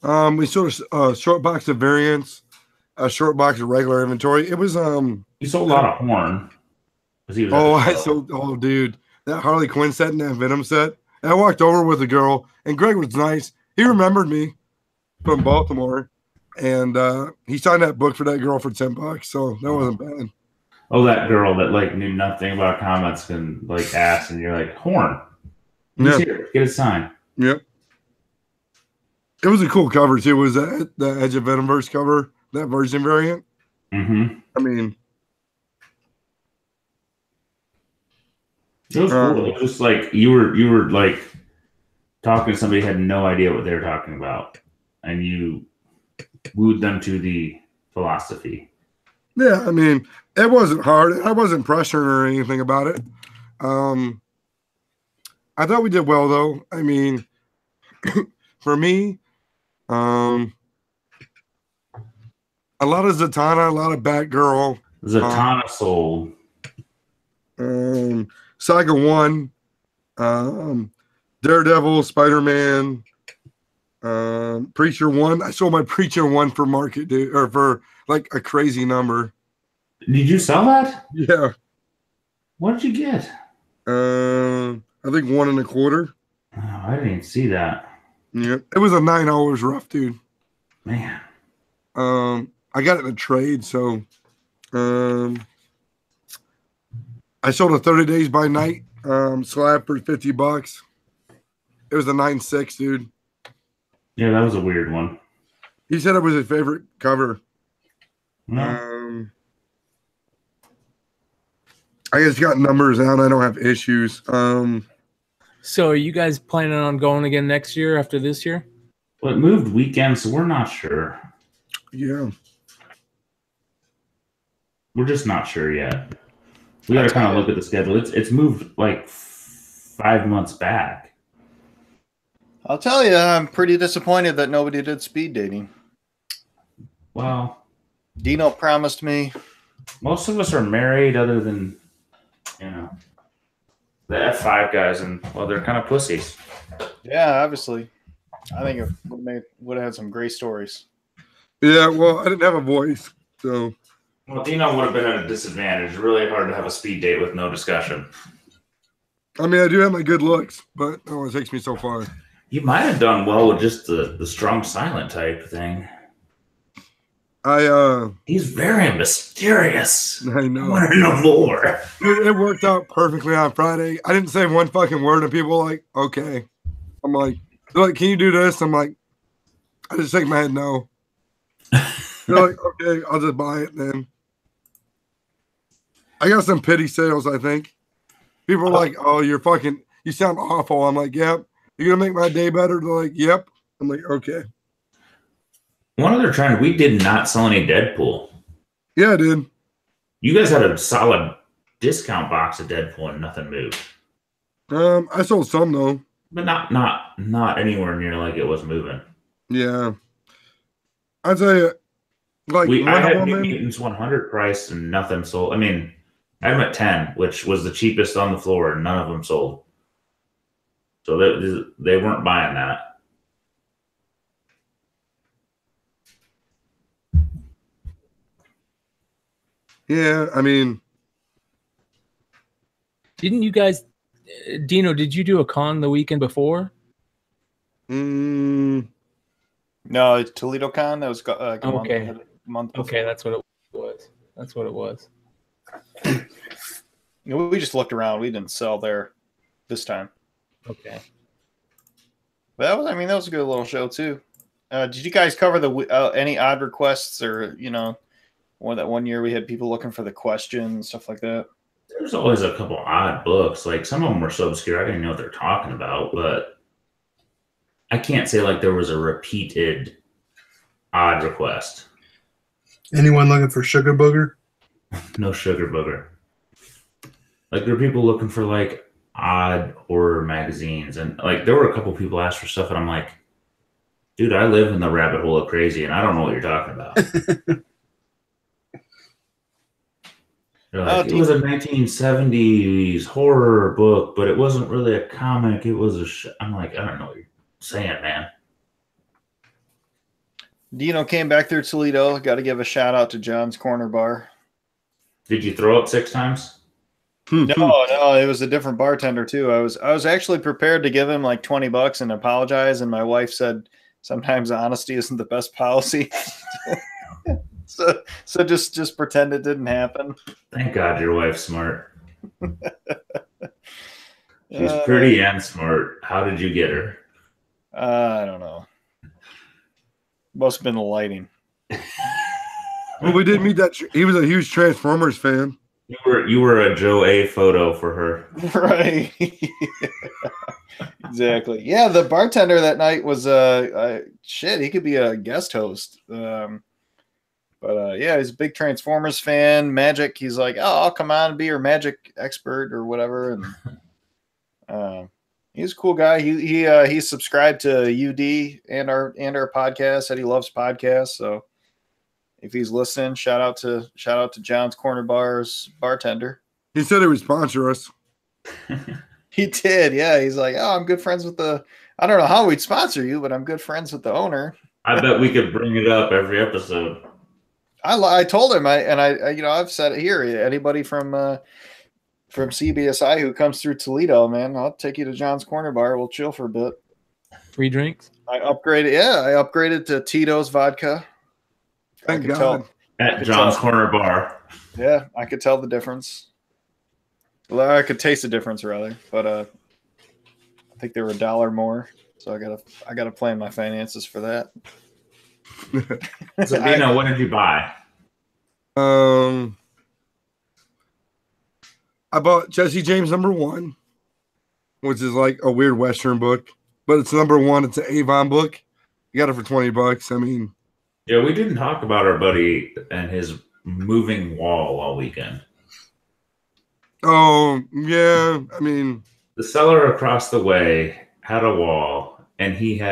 We sold a short box of variants, a short box of regular inventory. It was
You sold a lot of Horn.
Dude, that Harley Quinn set and that Venom set. And I walked over with a girl, and Greg was nice. He remembered me from Baltimore, and he signed that book for that girl for $10, so that wasn't bad.
Oh, that girl that like knew nothing about comics and like asked, and you're like, Horn, he's here, get a sign.
Yep. It was a cool cover too. It was the Edge of Venomverse cover, that version variant.
Mm-hmm.
I mean,
it was cool. It was just like you were like talking to somebody who had no idea what they were talking about, and you wooed them to the philosophy.
Yeah, I mean, it wasn't hard. I wasn't pressuring or anything about it. I thought we did well, though. I mean, for me, a lot of Zatanna, a lot of Batgirl.
Zatanna sold.
Saga 1, Daredevil, Spider-Man, Preacher 1. I sold my Preacher 1 for market, dude, or for like a crazy number.
Did you sell that?
Yeah.
What did you get?
I think 1 1/4.
Oh, I didn't see that.
Yeah, it was a $9 rough, dude.
Man.
I got it in a trade, so I sold a 30 Days by Night slab for $50. It was a 9.6, dude.
Yeah, that was a weird one.
He said it was his favorite cover.
No.
I guess got numbers out. I don't have issues.
So are you guys planning on going again next year after this year?
Well, it moved weekends, so we're not sure.
Yeah.
We're just not sure yet. We got to kind of look at the schedule. It's moved like 5 months back.
I'll tell you, I'm pretty disappointed that nobody did speed dating.
Well,
Dino promised me.
Most of us are married other than, the F5 guys, and, well, they're kind of pussies.
Yeah, obviously. I think it would have had some great stories.
Yeah, well, I didn't have a voice, so.
Well, Dino would have been at a disadvantage. Really hard to have a speed date with no discussion.
I mean, I do have my good looks, but that only takes me so far.
You might have done well with just the strong silent type thing.
He's
very mysterious.
I know.
I want to know more.
It worked out perfectly on Friday. I didn't say one fucking word, and people were like, okay. I'm like, they're like, can you do this? I'm like, I just shake my head no. They're like, okay, I'll just buy it then. I got some pity sales, I think. People are like, oh, you sound awful. I'm like, yep. You're going to make my day better? They're like, yep. I'm like, okay.
One other trend, we did not sell any Deadpool.
Yeah, I did.
You guys had a solid discount box of Deadpool and nothing moved.
I sold some though.
But not anywhere near like it was moving.
Yeah. I'd say like
I had New Mutants 100 price and nothing sold. I mean, I had them at 10, which was the cheapest on the floor, and none of them sold. So they weren't buying that.
Yeah, I mean,
Didn't you guys, Dino? Did you do a con the weekend before?
No, it's Toledo Con. That was a month before.
Okay, that's what it was. That's what it was.
We just looked around. We didn't sell there this time.
Okay.
But that was a good little show too. Did you guys cover any odd requests, or that one year we had people looking for the question, stuff like that?
There's always a couple odd books. Like some of them were so obscure I didn't know what they're talking about, but I can't say like there was a repeated odd request.
Anyone looking for Sugar Booger?
No Sugar Booger. Like there were people looking for like odd horror magazines, and like there were a couple people asked for stuff, and I'm like, dude, I live in the rabbit hole of crazy, and I don't know what you're talking about. Like, it was a 1970s horror book, but it wasn't really a comic. It was I'm like, I don't know what you're saying, man.
Dino came back through Toledo. Got to give a shout out to John's Corner Bar.
Did you throw up 6 times?
No, it was a different bartender too. I was actually prepared to give him like $20 and apologize, and my wife said sometimes honesty isn't the best policy. So just pretend it didn't happen.
Thank God your wife's smart. She's pretty and smart. How did you get her?
I don't know. Must have been the lighting.
Well, we did meet that. He was a huge Transformers fan.
You were a Joe A photo for her.
Right. Exactly. Yeah, the bartender that night was shit, he could be a guest host. But yeah, he's a big Transformers fan. Magic, he's like, oh, I'll come on and be your magic expert or whatever. And he's a cool guy. He subscribed to UD and our podcast. Said he loves podcasts. So if he's listening, shout out to John's Corner Bar's bartender.
He said he would sponsor us.
He did. Yeah, he's like, oh, I'm good friends with I don't know how we'd sponsor you, but I'm good friends with the owner.
I bet we could bring it up every episode.
I told him I've said it here. Anybody from Cbsi who comes through Toledo, man, I'll take you to John's Corner Bar. We'll chill for a bit.
Free drinks.
I upgraded to Tito's vodka.
Thank God.
At John's Corner Bar.
Yeah, I could tell the difference. Well, I could taste the difference rather, but I think they were $1 more, so I gotta plan my finances for that.
So Dino, what did you buy?
I bought Jesse James #1, which is like a weird Western book, but it's #1. It's an Avon book. You got it for $20. I mean,
yeah, we didn't talk about our buddy and his moving wall all weekend.
Oh yeah, I mean,
the seller across the way had a wall, and he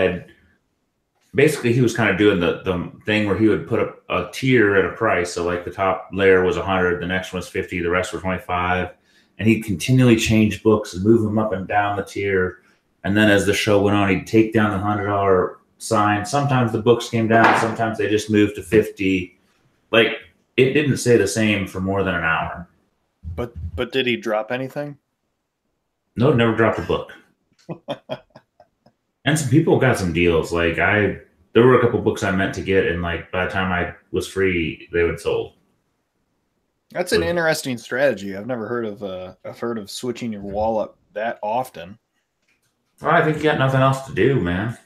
was kind of doing the thing where he would put a tier at a price. So like the top layer was 100, the next one was 50, the rest were 25. And he'd continually change books and move them up and down the tier. And then as the show went on, he'd take down the $100 sign. Sometimes the books came down. Sometimes they just moved to 50. Like it didn't stay the same for more than an hour.
But did he drop anything?
No, never dropped a book. And some people got some deals. Like there were a couple books I meant to get, and like by the time I was free, they would sold.
That's an interesting strategy. I've never heard of. I've heard of switching your wall up that often.
Well, I think you got nothing else to do, man.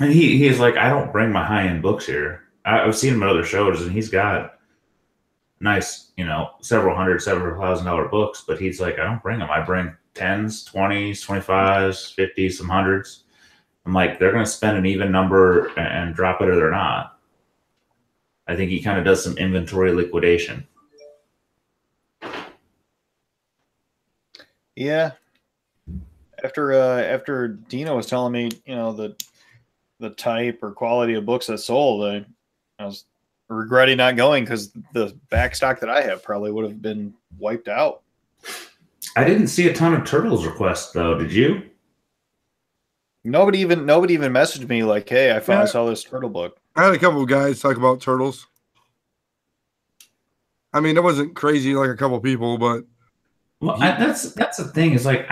And he's like, I don't bring my high end books here. I've seen him at other shows, and he's got nice, several $1,000 books. But he's like, I don't bring them. I bring 10s, 20s, 25s, 50s, some 100s. I'm like, they're going to spend an even number and drop it or they're not. I think he kind of does some inventory liquidation.
Yeah. After Dino was telling me, the type or quality of books that sold, I was regretting not going because the back stock that I have probably would have been wiped out.
I didn't see a ton of Turtles requests though. Did you?
Nobody even messaged me like, "Hey, I saw this turtle book."
I had a couple of guys talk about turtles. I mean, it wasn't crazy like a couple of people, but
well, that's the thing is like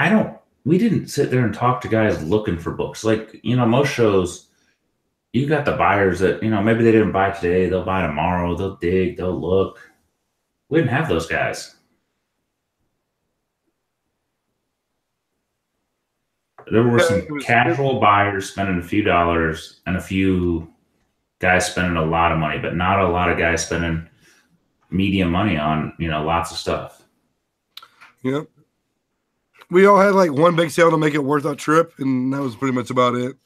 we didn't sit there and talk to guys looking for books. Like, most shows, you got the buyers that, maybe they didn't buy today, they'll buy tomorrow, they'll dig, they'll look. We didn't have those guys. There were some casual buyers spending a few dollars and a few guys spending a lot of money, but not a lot of guys spending medium money on, lots of stuff.
Yep. We all had like one big sale to make it worth our trip, and that was pretty much about it.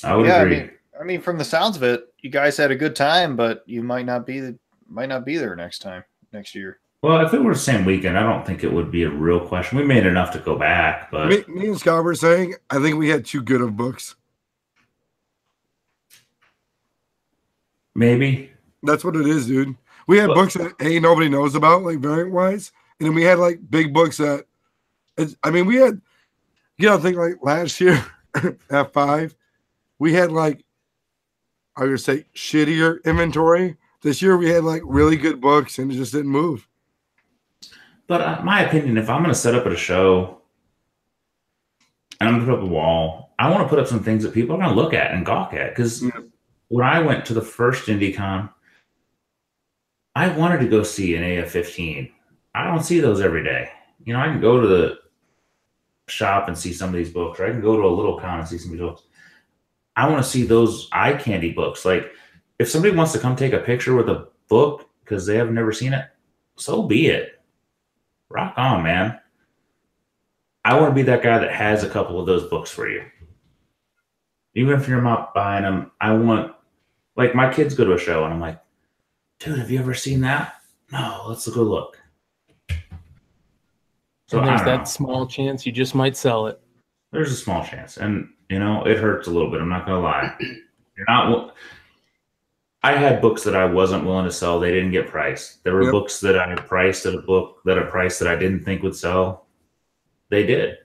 I would agree.
I mean, from the sounds of it, you guys had a good time, but you might not be there next year.
Well, if it were the same weekend, I don't think it would be a real question. We made enough to go back, but
me and Scott were saying, I think we had too good of books.
Maybe.
That's what it is, dude. We had books that nobody knows about, like variant wise, and then we had like big books that. We had. I think like last year at 5, we had like, I would say shittier inventory. This year we had like really good books, and it just didn't move.
But my opinion, if I'm going to set up at a show and I'm going to put up a wall, I want to put up some things that people are going to look at and gawk at. Because when I went to the first IndieCon, I wanted to go see an AF-15. I don't see those every day. I can go to the shop and see some of these books, or I can go to a little con and see some of these books. I want to see those eye candy books. Like, if somebody wants to come take a picture with a book because they have never seen it, so be it. Rock on, man. I want to be that guy that has a couple of those books for you. Even if you're not buying them, I want, like, my kids go to a show and I'm like, dude, have you ever seen that? No, let's go look.
So there's that small chance you just might sell it.
There's a small chance. And, it hurts a little bit. I'm not going to lie. I had books that I wasn't willing to sell. They didn't get priced. There were books that I priced at a price that I didn't think would sell. They did.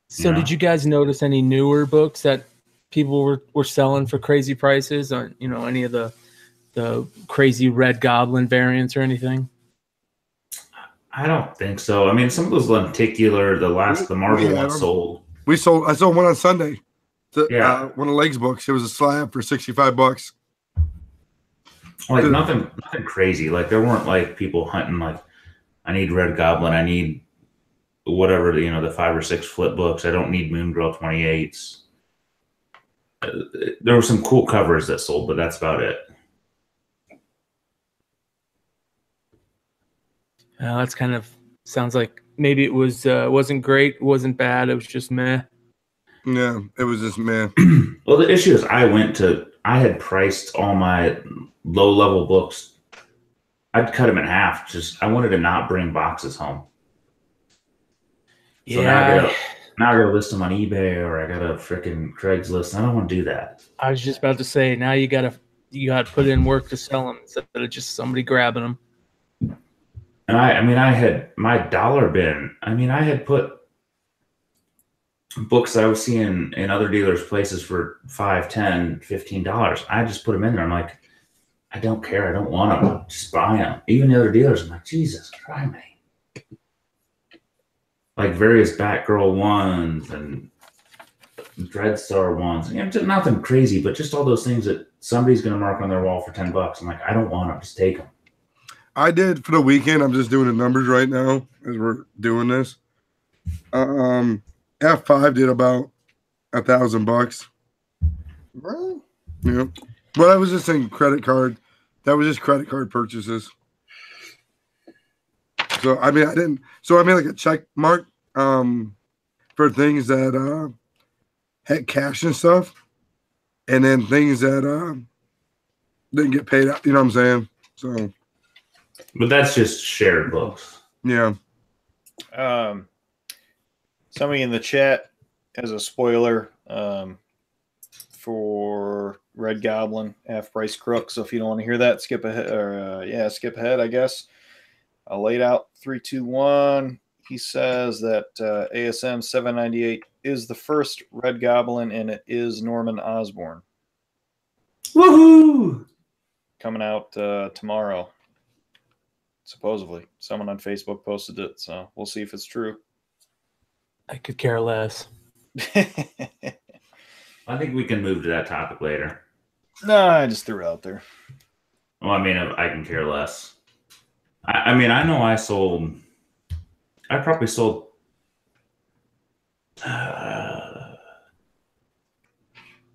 So did you guys notice any newer books that people were selling for crazy prices on, any of the crazy Red Goblin variants or anything?
I don't think so. I mean, some of those lenticular, the Marvel one sold.
I sold one on Sunday. One of Legs books. It was a slab for $65.
Like nothing crazy. Like there weren't like people hunting like, I need Red Goblin. I need whatever the 5 or 6 flip books. I don't need Moon Girl 28s. There were some cool covers that sold, but that's about it.
That's kind of sounds like maybe it wasn't great, wasn't bad. It was just meh.
Yeah, it was just meh.
Well, the issue is I had priced all my low-level books. I'd cut them in half. I wanted to not bring boxes home. So now I gotta list them on eBay, or I gotta freaking Craigslist. I don't want to do that.
I was just about to say, now you gotta put in work to sell them instead of just somebody grabbing them.
And I had my dollar bin. I had put books I was seeing in other dealers' places for $5, $10, $15. I just put them in there. I'm like, I don't care. I don't want them. Just buy them. Even the other dealers, I'm like, Jesus, try me. Like various Batgirl ones and Dreadstar ones. Just nothing crazy, but just all those things that somebody's going to mark on their wall for $10. I'm like, I don't want them. Just take them.
I did for the weekend. I'm just doing the numbers right now as we're doing this. F5 did about $1,000.
Really?
Yeah. But I was just saying credit card. That was just credit card purchases. So I didn't. So I made like a check mark for things that had cash and stuff, and then things that didn't get paid out. You know what I'm saying? So.
But that's just shared books.
Yeah.
Somebody in the chat has a spoiler for Red Goblin, half price crook. So if you don't want to hear that, skip ahead. Or skip ahead, I guess. I laid out 3, 2, 1. He says that ASM 798 is the first Red Goblin, and it is Norman Osborn.
Woohoo!
Coming out tomorrow. Supposedly, someone on Facebook posted it, so we'll see if it's true.
I could care less.
I think we can move to that topic later.
No, I just threw it out there.
Well, I mean, I can care less. I mean, I know I probably sold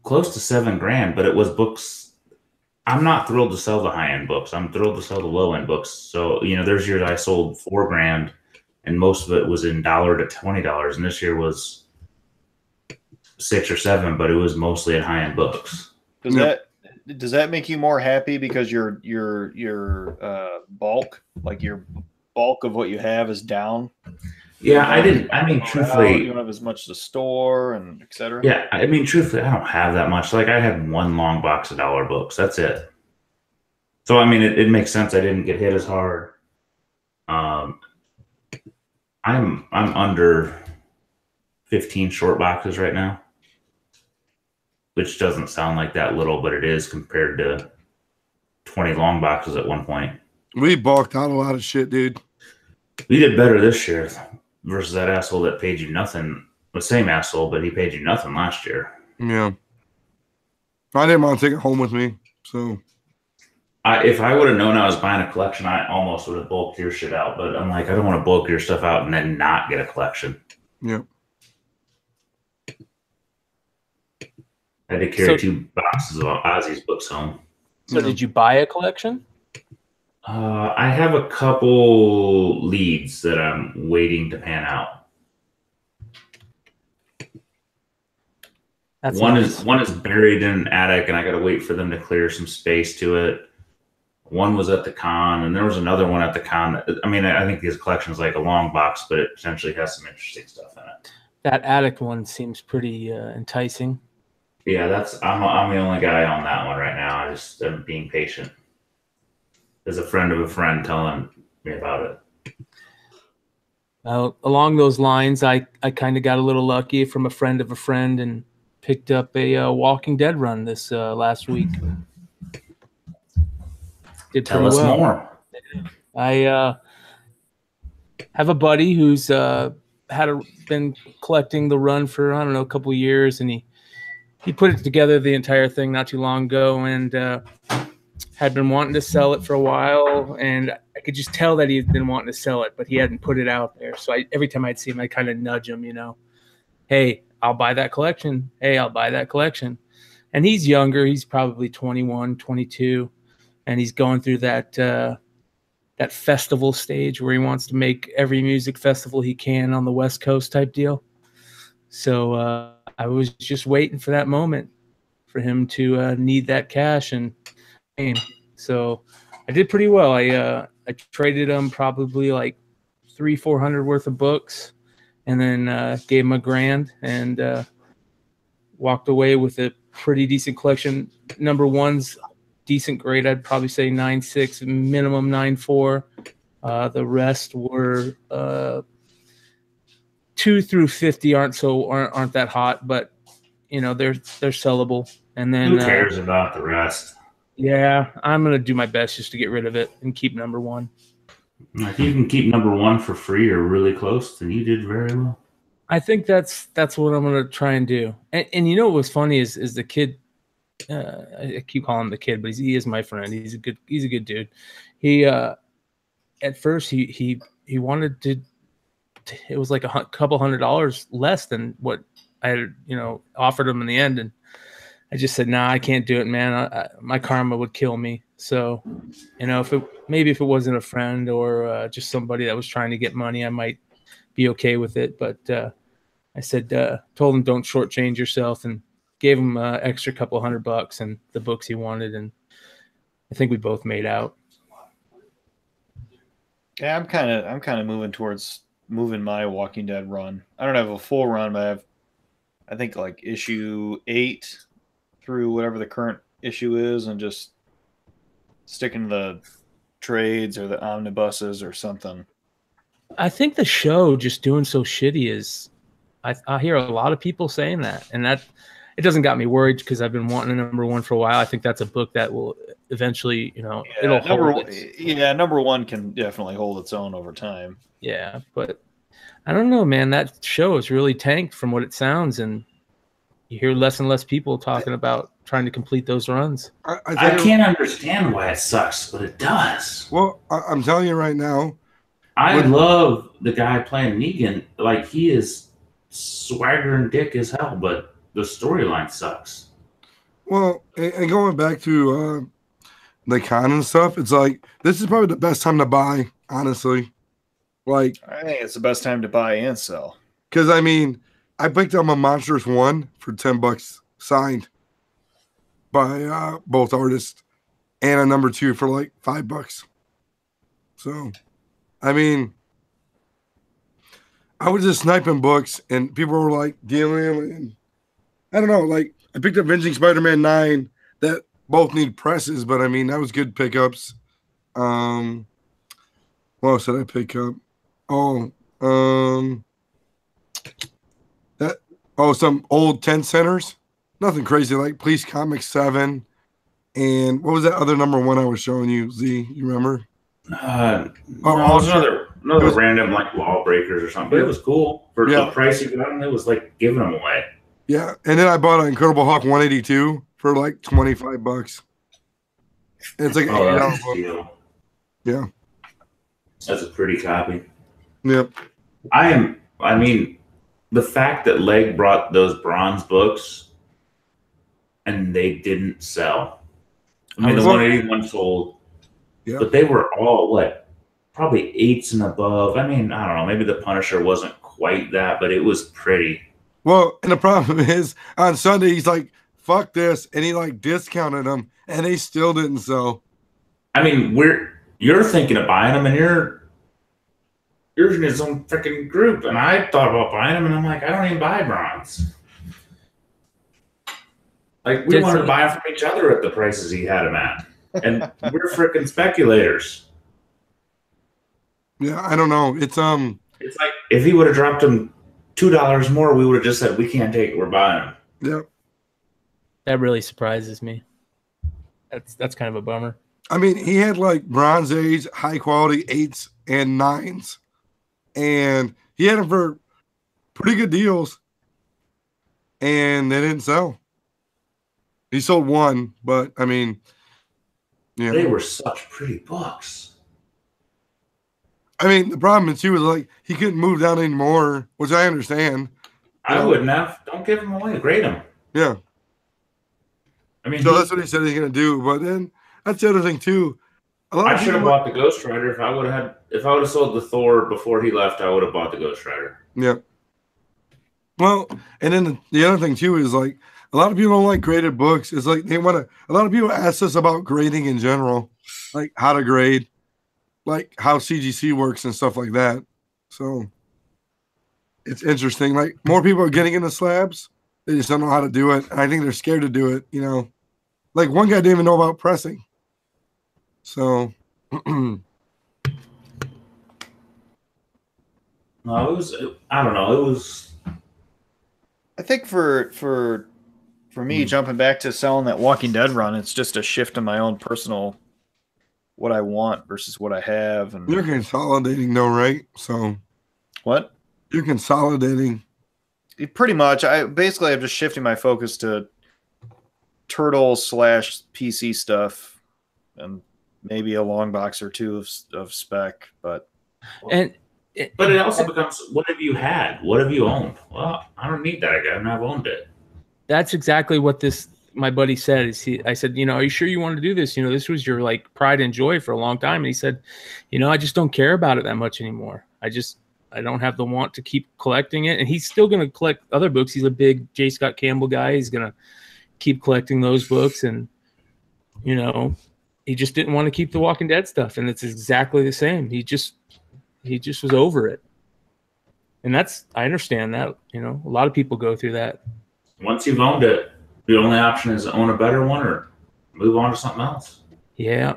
close to $7,000, but it was books. I'm not thrilled to sell the high-end books. I'm thrilled to sell the low-end books. So, there's years I sold $4,000, and most of it was in $1 to $20, and this year was 6 or 7, but it was mostly at high-end books.
Does that make you more happy because your bulk, like your bulk of what you have, is down?
Yeah, truthfully,
you don't have as much to store and etc.
Yeah, I mean, truthfully, I don't have that much. Like, I had one long box of dollar books. That's it. So, I mean, it makes sense. I didn't get hit as hard. I'm under 15 short boxes right now, which doesn't sound like that little, but it is compared to 20 long boxes at one point.
We bulked out a lot of shit, dude.
We did better this year versus that asshole that paid you nothing. The same asshole, but he paid you nothing last year.
Yeah. I didn't want to take it home with me, so.
If I would have known I was buying a collection, I almost would have bulked your shit out. But I'm like, I don't want to bulk your stuff out and then not get a collection.
Yeah.
I had to carry 2 boxes of Ozzy's books home.
So did you buy a collection?
I have a couple leads that I'm waiting to pan out. One is buried in an attic, and I got to wait for them to clear some space to it. One was at the con, and there was another one at the con. I think this collection is like a long box, but it potentially has some interesting stuff in it.
That attic one seems pretty enticing.
Yeah, I'm the only guy on that one right now. I'm being patient. There's a friend of a friend telling me about it.
Along those lines, I kind of got a little lucky from a friend of a friend and picked up a Walking Dead run this last week. Did
Tell us more.
I have a buddy who's been collecting the run for, I don't know, a couple of years, and he put it together, the entire thing, not too long ago, and had been wanting to sell it for a while, and I could just tell that he had been wanting to sell it, but he hadn't put it out there. So every time I'd see him, I'd kind of nudge him, hey, I'll buy that collection. Hey, I'll buy that collection. And he's younger. He's probably 21, 22. And he's going through that festival stage where he wants to make every music festival he can on the West Coast type deal. So I was just waiting for that moment for him to need that cash. And so I did pretty well. I traded him probably like $300-400 worth of books, and then gave him $1,000 and walked away with a pretty decent collection. Number one's decent grade. I'd probably say 9.6, minimum 9.4. The rest were 2 through 50 aren't that hot, but they're sellable. And then
who cares about the rest?
Yeah, I'm gonna do my best just to get rid of it and keep number one.
If you can keep number one for free or really close, then you did very well.
I think that's what I'm gonna try and do. And what was funny is the kid. I keep calling him the kid, but he is my friend. He's a good dude. He at first he wanted to. It was like a couple $100 less than what I had offered him in the end, and I just said, nah, I can't do it, man. My karma would kill me. So, if it wasn't a friend or just somebody that was trying to get money, I might be okay with it. But I said, told him don't shortchange yourself, and gave him extra couple $100 and the books he wanted, and I think we both made out.
Yeah, I'm kind of moving towards moving my Walking Dead run. I don't have a full run, but I think like issue 8 through whatever the current issue is and just sticking to the trades or the omnibuses or something.
I think the show just doing so shitty is. I hear a lot of people saying that, and that it doesn't got me worried because I've been wanting a number one for a while. I think that's a book that will eventually, it'll hold
number one can definitely hold its own over time.
Yeah, but I don't know, man. That show is really tanked from what it sounds, and you hear less and less people talking about trying to complete those runs.
I can't understand why it sucks, but it does.
Well, I'm telling you right now.
I love the guy playing Negan. Like, he is swaggering dick as hell, but the storyline sucks.
Well, and going back to the con and stuff, it's like, this is probably the best time to buy, honestly. Like,
I think it's the best time to buy and sell.
Because, I mean, I picked up a Monsters 1 for $10 signed by both artists, and a number 2 for like $5. So, I mean, I was just sniping books, and people were like dealing them, and I don't know. Like, I picked up Avenging Spider-Man 9 that both need presses, but I mean, that was good pickups. What else did I pick up? Some old 10 centers. Nothing crazy, like Police Comics 7. And what was that other number 1 I was showing you, Z? You remember?
It was another random like Lawbreakers or something. But it was cool for the price you got them. It was like giving them away.
Yeah, and then I bought an Incredible Hulk 182 for like $25. It's like
that's a deal.
Yeah,
that's a pretty copy.
Yep.
I mean, the fact that Leg brought those bronze books and they didn't sell. I mean, the 181 sold. Yeah. But they were all probably 8s and above. I mean, I don't know. Maybe the Punisher wasn't quite that, but it was pretty.
Well, and the problem is on Sunday he's like, "Fuck this," and he like discounted them, and they still didn't sell.
I mean, you're thinking of buying them, and you're in his own freaking group, and I thought about buying them, and I'm like, I don't even buy bronze. Like, we wanted to buy them from each other at the prices he had them at. And we're freaking speculators.
Yeah, I don't know. It's
like if he would have dropped them $2 more, we would have just said we can't take it. We're buying them.
Yep.
That really surprises me. That's kind of a bummer.
I mean, he had like Bronze Age, high quality 8s and 9s, and he had them for pretty good deals, and they didn't sell. He sold 1, but I mean. Yeah.
They were such pretty books.
I mean, the problem too was like he couldn't move down anymore, which I understand.
I wouldn't have. Don't give them away. Grade them.
Yeah.
I mean,
so that's what he said he's going to do. But then that's the other thing too.
I should have bought the Ghost Rider if I would have sold the Thor before he left. I would have bought the Ghost Rider.
Yeah. Well, and then the other thing too is like. A lot of people don't like graded books. It's like a lot of people ask us about grading in general, like how to grade, like how CGC works and stuff like that. So it's interesting. Like more people are getting into slabs. They just don't know how to do it. And I think they're scared to do it, Like one guy didn't even know about pressing. So
no, it was, I don't know. It was,
I think for me, jumping back to selling that Walking Dead run, it's just a shift in my own personal what I want versus what I have. And
you're consolidating, though, right? So
what?
You're consolidating.
Pretty much. I'm just shifting my focus to Turtle / PC stuff, and maybe a long box or 2 of spec. But
it also becomes, what have you had? What have you owned? Well, I don't need that again. I've owned it.
That's exactly what my buddy said. I said, are you sure you want to do this? This was your like pride and joy for a long time. And he said, I just don't care about it that much anymore. I don't have the want to keep collecting it. And he's still going to collect other books. He's a big J. Scott Campbell guy. He's going to keep collecting those books. And, he just didn't want to keep the Walking Dead stuff. And it's exactly the same. He just was over it. And I understand that, a lot of people go through that.
Once you've owned it, the only option is own a better one or move on to something else.
Yeah.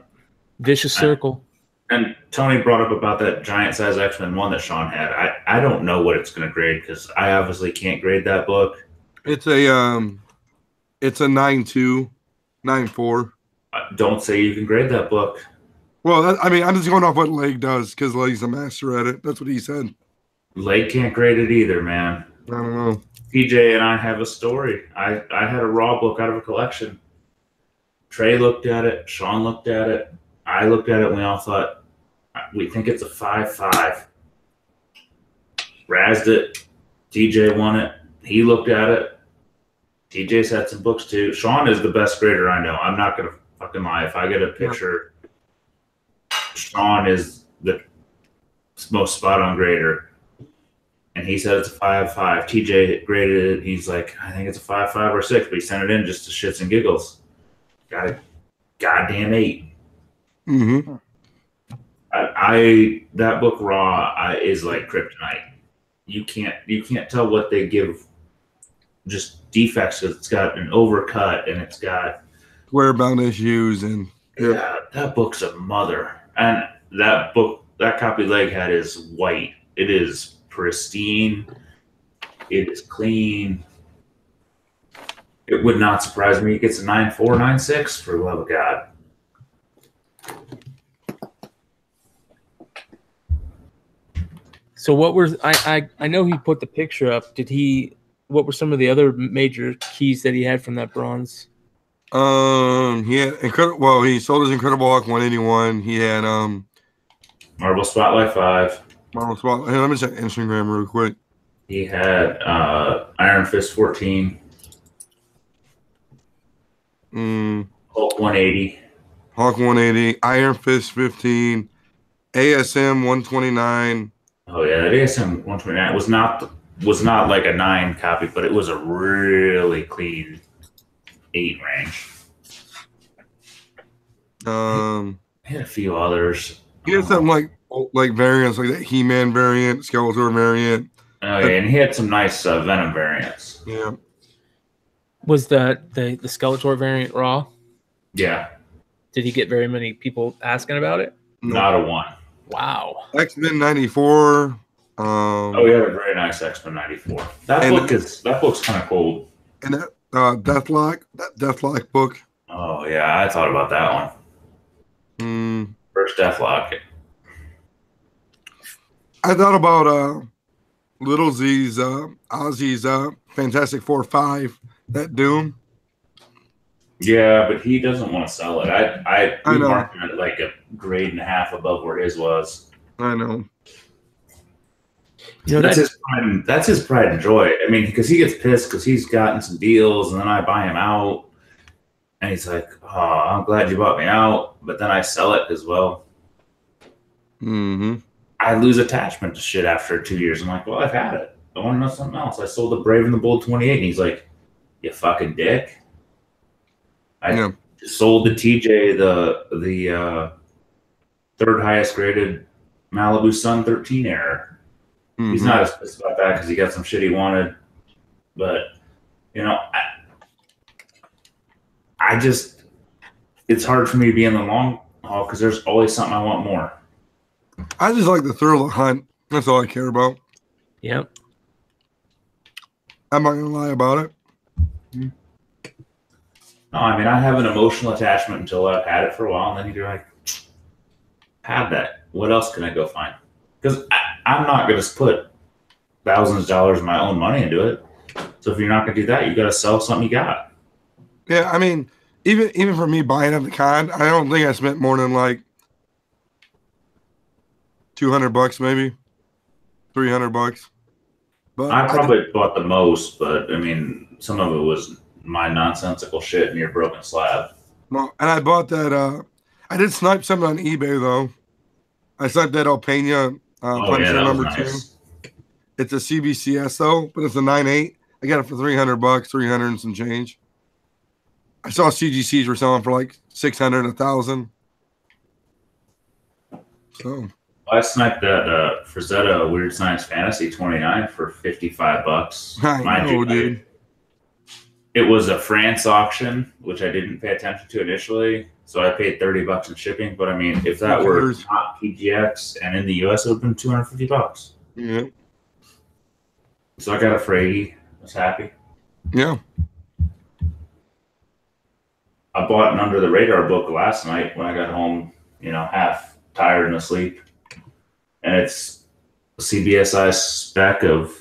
Vicious circle.
And Tony brought up about that giant size X-Men one that Sean had. I don't know what it's going to grade because I obviously can't grade that book.
It's a 9.2, 9.4.
Don't say you can grade that book.
Well, I mean, I'm just going off what Leg does because Leg's a master at it. That's what he said.
Leg can't grade it either, man.
I don't know.
PJ and I have a story. I had a raw book out of a collection. Trey looked at it. Sean looked at it. I looked at it, and we all thought, we think it's a 5.5. Razzed it. TJ won it. He looked at it. TJ's had some books too. Sean is the best grader I know. I'm not going to fucking lie. If I get a picture, Sean is the most spot on grader. And he said it's a 5.5. TJ graded it. He's like, I think it's a 5.5 or 6, but he sent it in just to shits and giggles. Got a goddamn 8.
Mm-hmm.
That book raw is like kryptonite. You can't tell what they give just defects because it's got an overcut and it's got
square bound issues and
yeah, that book's a mother. And that copy Leg had is white. It is pristine. It is clean. It would not surprise me. It gets a 9.4, 9.6 for the love of God.
So what were I know he put the picture up. What were some of the other major keys that he had from that bronze?
He had he sold his Incredible Hulk 181. He had
Marvel Spotlight 5.
Marvel Spotlight. Hey, let me check Instagram real quick.
He had Iron Fist 14. Hulk 180.
Hulk 180. Iron Fist 15. ASM 129.
Oh yeah, that ASM 129 was not like a 9 copy, but it was a really clean 8 range. He had a few others.
He had something like variants, like that He-Man variant, Skeletor variant.
Oh yeah, and he had some nice Venom variants.
Yeah.
Was the Skeletor variant raw?
Yeah.
Did he get very many people asking about it?
No.
Not a 1.
Wow.
X-Men 94.
Oh, yeah, a very nice X-Men 94. That book's kind of cool.
And that Deathlock book.
Oh yeah, I thought about that one. First Deathlock.
I thought about Little Z's Ozzy's Fantastic Four 5, that Doom.
Yeah, but he doesn't want to sell it. I
know.
marked it like a grade and a half above where his was.
I know.
You know,
that's his pride and joy. I mean, because he gets pissed because he's gotten some deals, and then I buy him out, and he's like, "Oh, I'm glad you bought me out," but then I sell it as well.
Mm-hmm.
I lose attachment to shit after 2 years. I'm like, "Well, I've had it. I want to know something else." I sold the Brave and the Bold 28, and he's like, "You fucking dick." I sold the TJ the third highest graded Malibu Sun 13 error. Mm-hmm. He's not as pissed about that because he got some shit he wanted. But, I just, it's hard for me to be in the long haul because there's always something I want more.
I just like the thrill of hunt. That's all I care about.
Yep.
I'm not going to lie about it.
No, I mean, I have an emotional attachment until I've had it for a while, and then you're like, have that. What else can I go find? Because I'm not going to put thousands of dollars of my own money into it. So if you're not going to do that, you got to sell something you got.
Yeah, I mean, even for me buying at the con, I don't think I spent more than like $200 maybe, $300. But
I probably bought the most, but I mean, some of it was my nonsensical shit near broken slab.
Well, and I bought that. I did snipe something on eBay though. I sniped that Alpena Punisher number nice. 2. It's a CBCS though, but it's a 9.8. I got it for $300, 300 and some change. I saw CGCs were selling for like 600, 1,000. So
I sniped that Frazetta Weird Science Fantasy 29 for $55.
I know, dude.
It was a France auction, which I didn't pay attention to initially. So I paid $30 in shipping. But I mean, if that were not PGX and in the US, it would have been $250.
Yeah.
So I got it for 80. I was happy.
Yeah.
I bought an Under the Radar book last night when I got home, half tired and asleep. And it's a Cbsi spec of,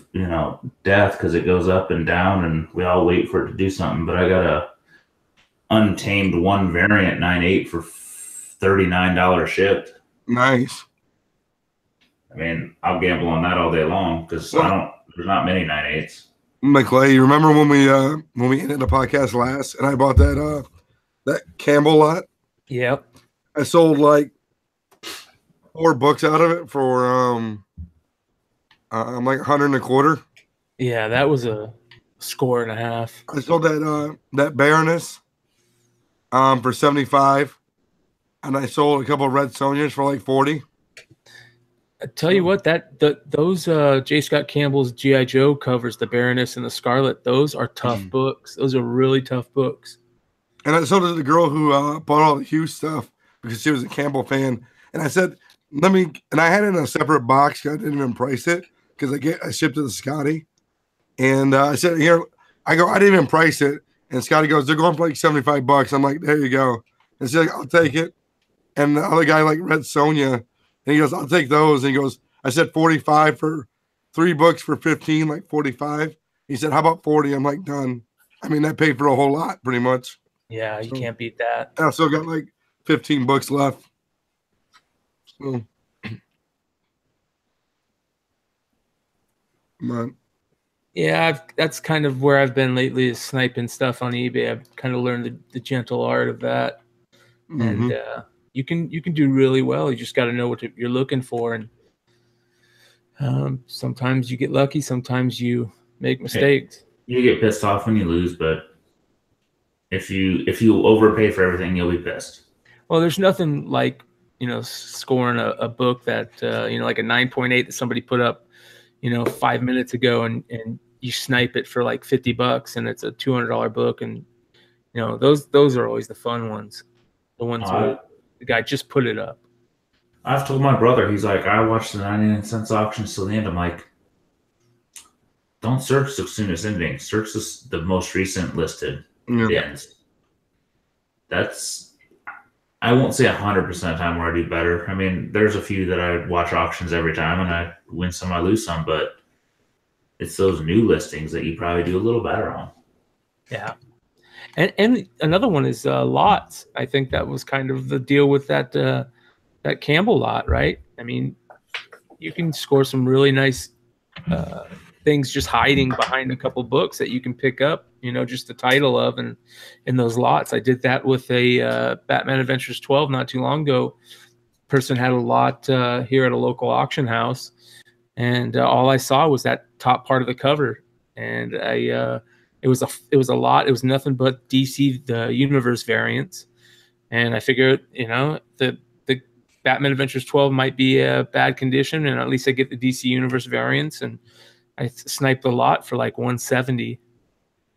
death because it goes up and down and we all wait for it to do something. But I got a Untamed 1 variant 9.8 for $39 shipped.
Nice.
I mean, I'll gamble on that all day long because there's not many 9.8s.
McClay, you remember when we ended the podcast last and I bought that Campbell lot?
Yep.
I sold like 4 books out of it for like 125.
Yeah, that was a score and a half.
I sold that Baroness for 75, and I sold a couple of Red Sonjas for like 40.
I tell you what, those J. Scott Campbell's G.I. Joe covers, the Baroness and the Scarlet, those are tough books. Those are really tough books.
And I sold it to the girl who bought all the Hughes stuff because she was a Campbell fan. And I said, and I had it in a separate box. I didn't even price it because I shipped it to Scotty. And I said, here, I didn't even price it. And Scotty goes, they're going for like $75. I'm like, there you go. And she's like, I'll take it. And the other guy like Red Sonja, and he goes, I'll take those. And he goes, I said 45 for 3 books for 15, like 45. He said, how about 40? I'm like, done. I mean, that paid for a whole lot pretty much.
Yeah, you can't beat that.
I still got like 15 books left. So,
yeah, that's kind of where I've been lately, is sniping stuff on eBay. I've kind of learned the gentle art of that. And you can do really well. You just got to know what you're looking for, and sometimes you get lucky, sometimes you make mistakes.
You get pissed off when you lose, but if you overpay for everything, you'll be pissed.
Well, there's nothing like scoring a book that like a 9.8 that somebody put up 5 minutes ago, and you snipe it for like $50, and it's a $200 book, and those are always the fun ones. The ones where the guy just put it up.
I've told my brother, he's like, I watched the 99 cents auction till the end. I'm like, don't search the soonest ending. Search the most recent listed ends. That's, I won't say 100% of the time where I do better. I mean, there's a few that I watch auctions every time and I win some, I lose some, but it's those new listings that you probably do a little better on.
Yeah. And another one is lots. I think that was kind of the deal with that Campbell lot, right? I mean, you can score some really nice things just hiding behind a couple books that you can pick up, just the title of, and in those lots. I did that with a Batman Adventures 12 not too long ago. Person had a lot here at a local auction house, and all I saw was that top part of the cover, and it was a lot. It was nothing but DC the Universe variants, and I figured the Batman Adventures 12 might be a bad condition, and at least I get the DC Universe variants, and I sniped a lot for like 170,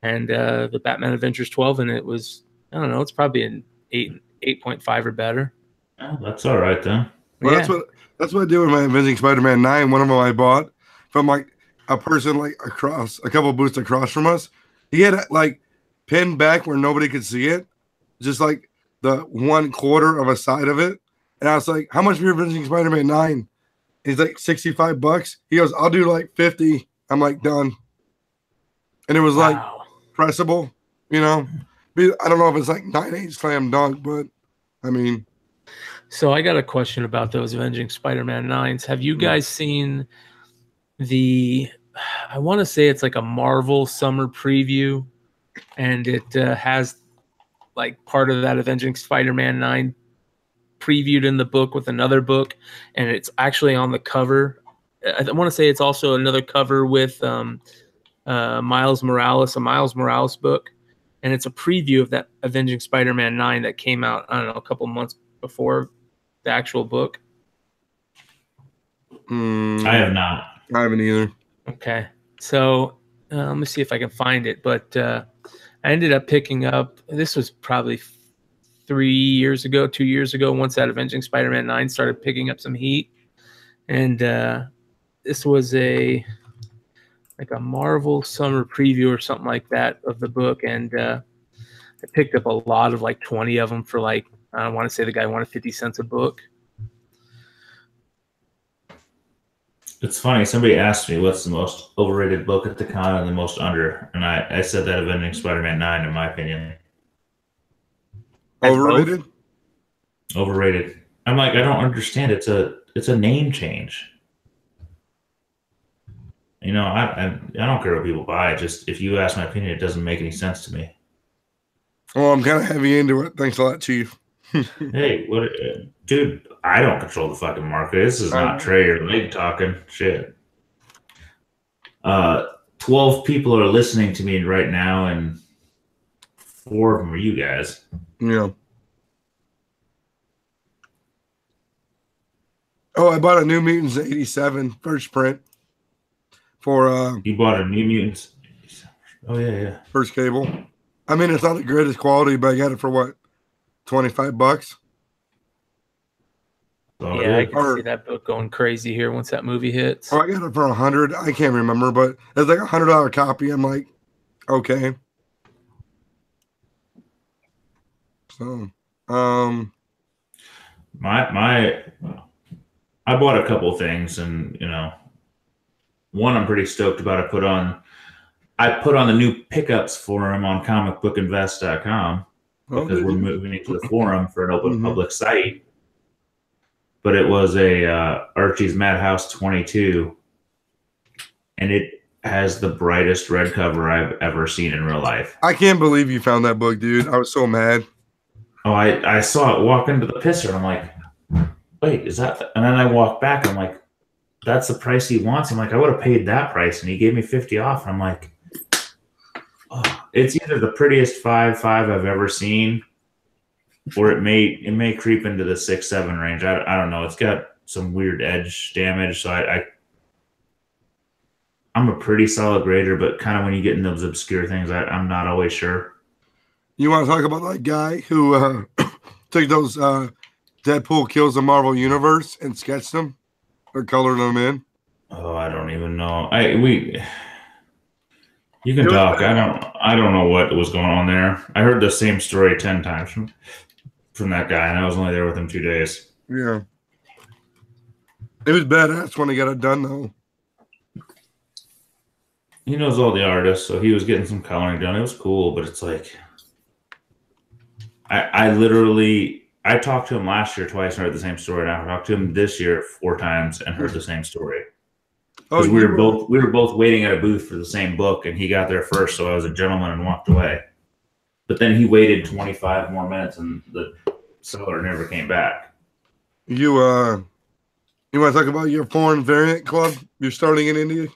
and the Batman Adventures 12, and it was, I don't know, it's probably an 8.5 or better.
Oh, that's all right then.
Well, yeah. That's what I do with my Avenging Spider-Man 9. One of them I bought from like a person like across a couple booths across from us. He had it like pinned back where nobody could see it, just like the 1/4 of a side of it. And I was like, how much for your Avenging Spider-Man 9? He's like $65. He goes, I'll do like 50. I'm like, done. And it was like pressable, I don't know if it's like 9.8 slam dunk, but I mean.
So I got a question about those Avenging Spider-Man 9s. Have you guys seen I want to say it's like a Marvel summer preview, and it has like part of that Avenging Spider-Man 9 previewed in the book with another book, and it's actually on the cover. I want to say it's also another cover with Miles Morales, a Miles Morales book, and it's a preview of that Avenging Spider-Man 9 that came out, I don't know, a couple months before the actual book.
I have not.
I haven't either.
Okay, so let me see if I can find it. But I ended up picking up, this was probably 2 years ago, once that Avenging Spider-Man 9 started picking up some heat. And this was like a Marvel summer preview or something like that of the book. And I picked up a lot of like 20 of them for like, I want to say the guy wanted 50 cents a book.
It's funny. Somebody asked me what's the most overrated book at the con and the most under, and I said that Avenging Spider-Man 9, in my opinion.
Overrated?
Overrated. I'm like, I don't understand. It's a name change. You know, I don't care what people buy. Just if you ask my opinion, it doesn't make any sense to me.
Well, I'm kind of heavy into it. Thanks a lot, Chief.
Hey, what, dude? I don't control the fucking market. This is not Trey or Leg talking shit. 12 people are listening to me right now, and 4 of them are you guys.
Yeah. Oh, I bought a New Mutants 87 first print for
you bought a New Mutants. Oh yeah.
First cable. I mean, it's not the greatest quality, but I got it for what, $25?
Oh,
yeah, I can see that book going crazy here once that movie hits.
Oh, I got it for $100. I can't remember, but it's like $100 copy. I'm like, okay. So,
I bought a couple things, and you know, one I'm pretty stoked about. I put on the new pickups forum on comicbookinvest.com because we're moving into the forum for an open public site. But it was a Archie's Madhouse 22, and it has the brightest red cover I've ever seen in real life.
I can't believe you found that book, dude. I was so mad.
Oh, I saw it walk into the pisser, and I'm like, wait, is that? And then I walk back, and I'm like, that's the price he wants. I'm like, I would have paid that price, and he gave me 50 off. And I'm like, oh, it's either the prettiest 5.5 I've ever seen, or it may creep into the 6.7 range. I don't know. It's got some weird edge damage, so I'm a pretty solid grader, but kind of when you get in those obscure things, I'm not always sure.
You want to talk about that guy who took those Deadpool kills the Marvel Universe and sketched them or colored them in?
Oh, I don't even know. You can talk. I don't know what was going on there. I heard the same story 10 times from that guy, and I was only there with him 2 days.
Yeah. It was badass when he got it done, though.
He knows all the artists, so he was getting some coloring done. It was cool, but it's like, I talked to him last year twice and heard the same story, and I talked to him this year 4 times and heard the same story. Because we were both waiting at a booth for the same book, and he got there first, so I was a gentleman and walked away. But then he waited 25 more minutes, and the seller never came back.
You want to talk about your foreign variant club you're starting in India?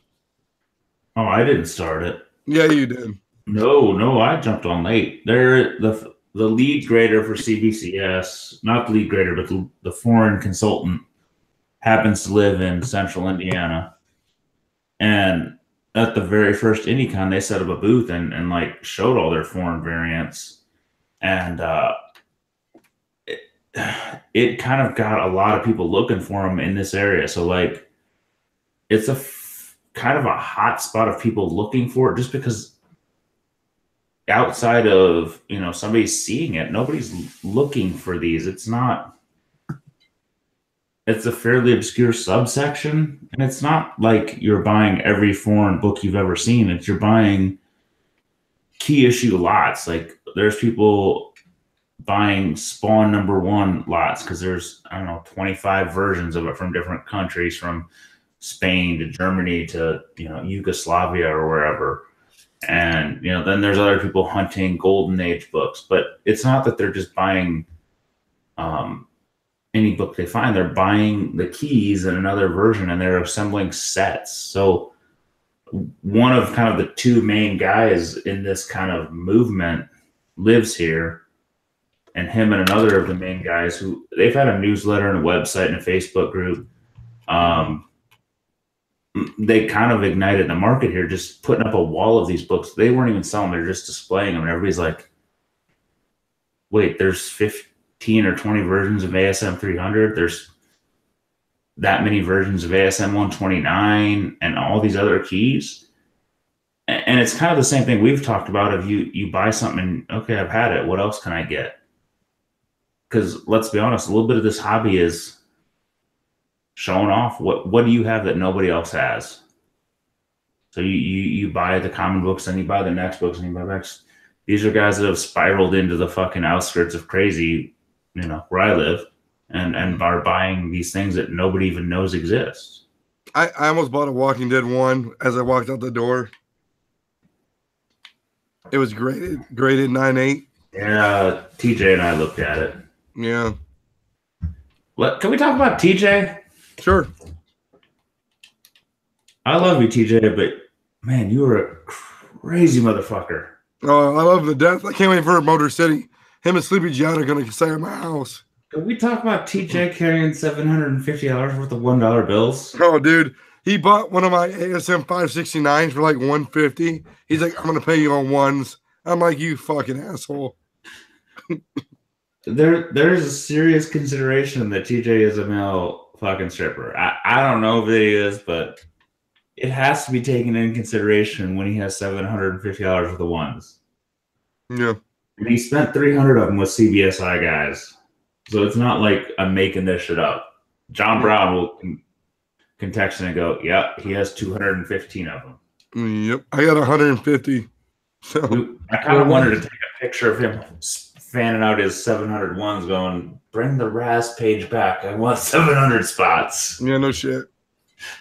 Oh, I didn't start it.
Yeah, you did.
No, I jumped on late. They're the lead grader for CBCS, not the lead grader, but the foreign consultant happens to live in central Indiana. And at the very first IndieCon, they set up a booth and like showed all their foreign variants. And it kind of got a lot of people looking for them in this area. So like, it's kind of a hot spot of people looking for it, just because outside of, you know, somebody seeing it, nobody's looking for these. It's a fairly obscure subsection, and it's not like you're buying every foreign book you've ever seen. You're buying key issue lots. Like there's people buying Spawn #1 lots because there's, I don't know, 25 versions of it from different countries, from Spain to Germany to, you know, Yugoslavia or wherever. And, you know, then there's other people hunting Golden Age books, but it's not that they're just buying any book they find. They're buying the keys in another version, and they're assembling sets. So one of kind of the 2 main guys in this kind of movement lives here, and him and another of the main guys, who they've had a newsletter and a website and a Facebook group. they kind of ignited the market here, just putting up a wall of these books. They weren't even selling; they're just displaying them, and everybody's like, "Wait, there's 15 or 20 versions of ASM 300. There's that many versions of ASM 129, and all these other keys." And it's kind of the same thing we've talked about. If you buy something, and, okay, I've had it. What else can I get? Because let's be honest, a little bit of this hobby is showing off. What do you have that nobody else has? So you buy the common books, and you buy the next books, and you buy next. These are guys that have spiraled into the fucking outskirts of crazy, where I live, and are buying these things that nobody even knows exist.
I almost bought a Walking Dead 1 as I walked out the door. It was graded 9.8.
Yeah, TJ and I looked at it.
Yeah.
Can we talk about TJ?
Sure.
I love you, TJ, but man, you were a crazy motherfucker.
Oh, I love the death. I can't wait for Motor City. Him and Sleepy John are going to stay at my house.
Can we talk about TJ carrying $750 worth of $1 bills?
Oh, dude. He bought one of my ASM 569s for like $150. He's like, I'm going to pay you on ones. I'm like, you fucking asshole.
There's a serious consideration that TJ is a male fucking stripper. I don't know if he is, but it has to be taken into consideration when he has $750 worth of ones.
Yeah.
And he spent 300 of them with Cbsi guys. So it's not like I'm making this shit up. John Brown will can text and go, yep, he has 215 of them.
Yep. I got 150. So
I kind of wanted to take a picture of him fanning out his 700 ones going, bring the RAS page back. I want 700 spots.
Yeah, no shit.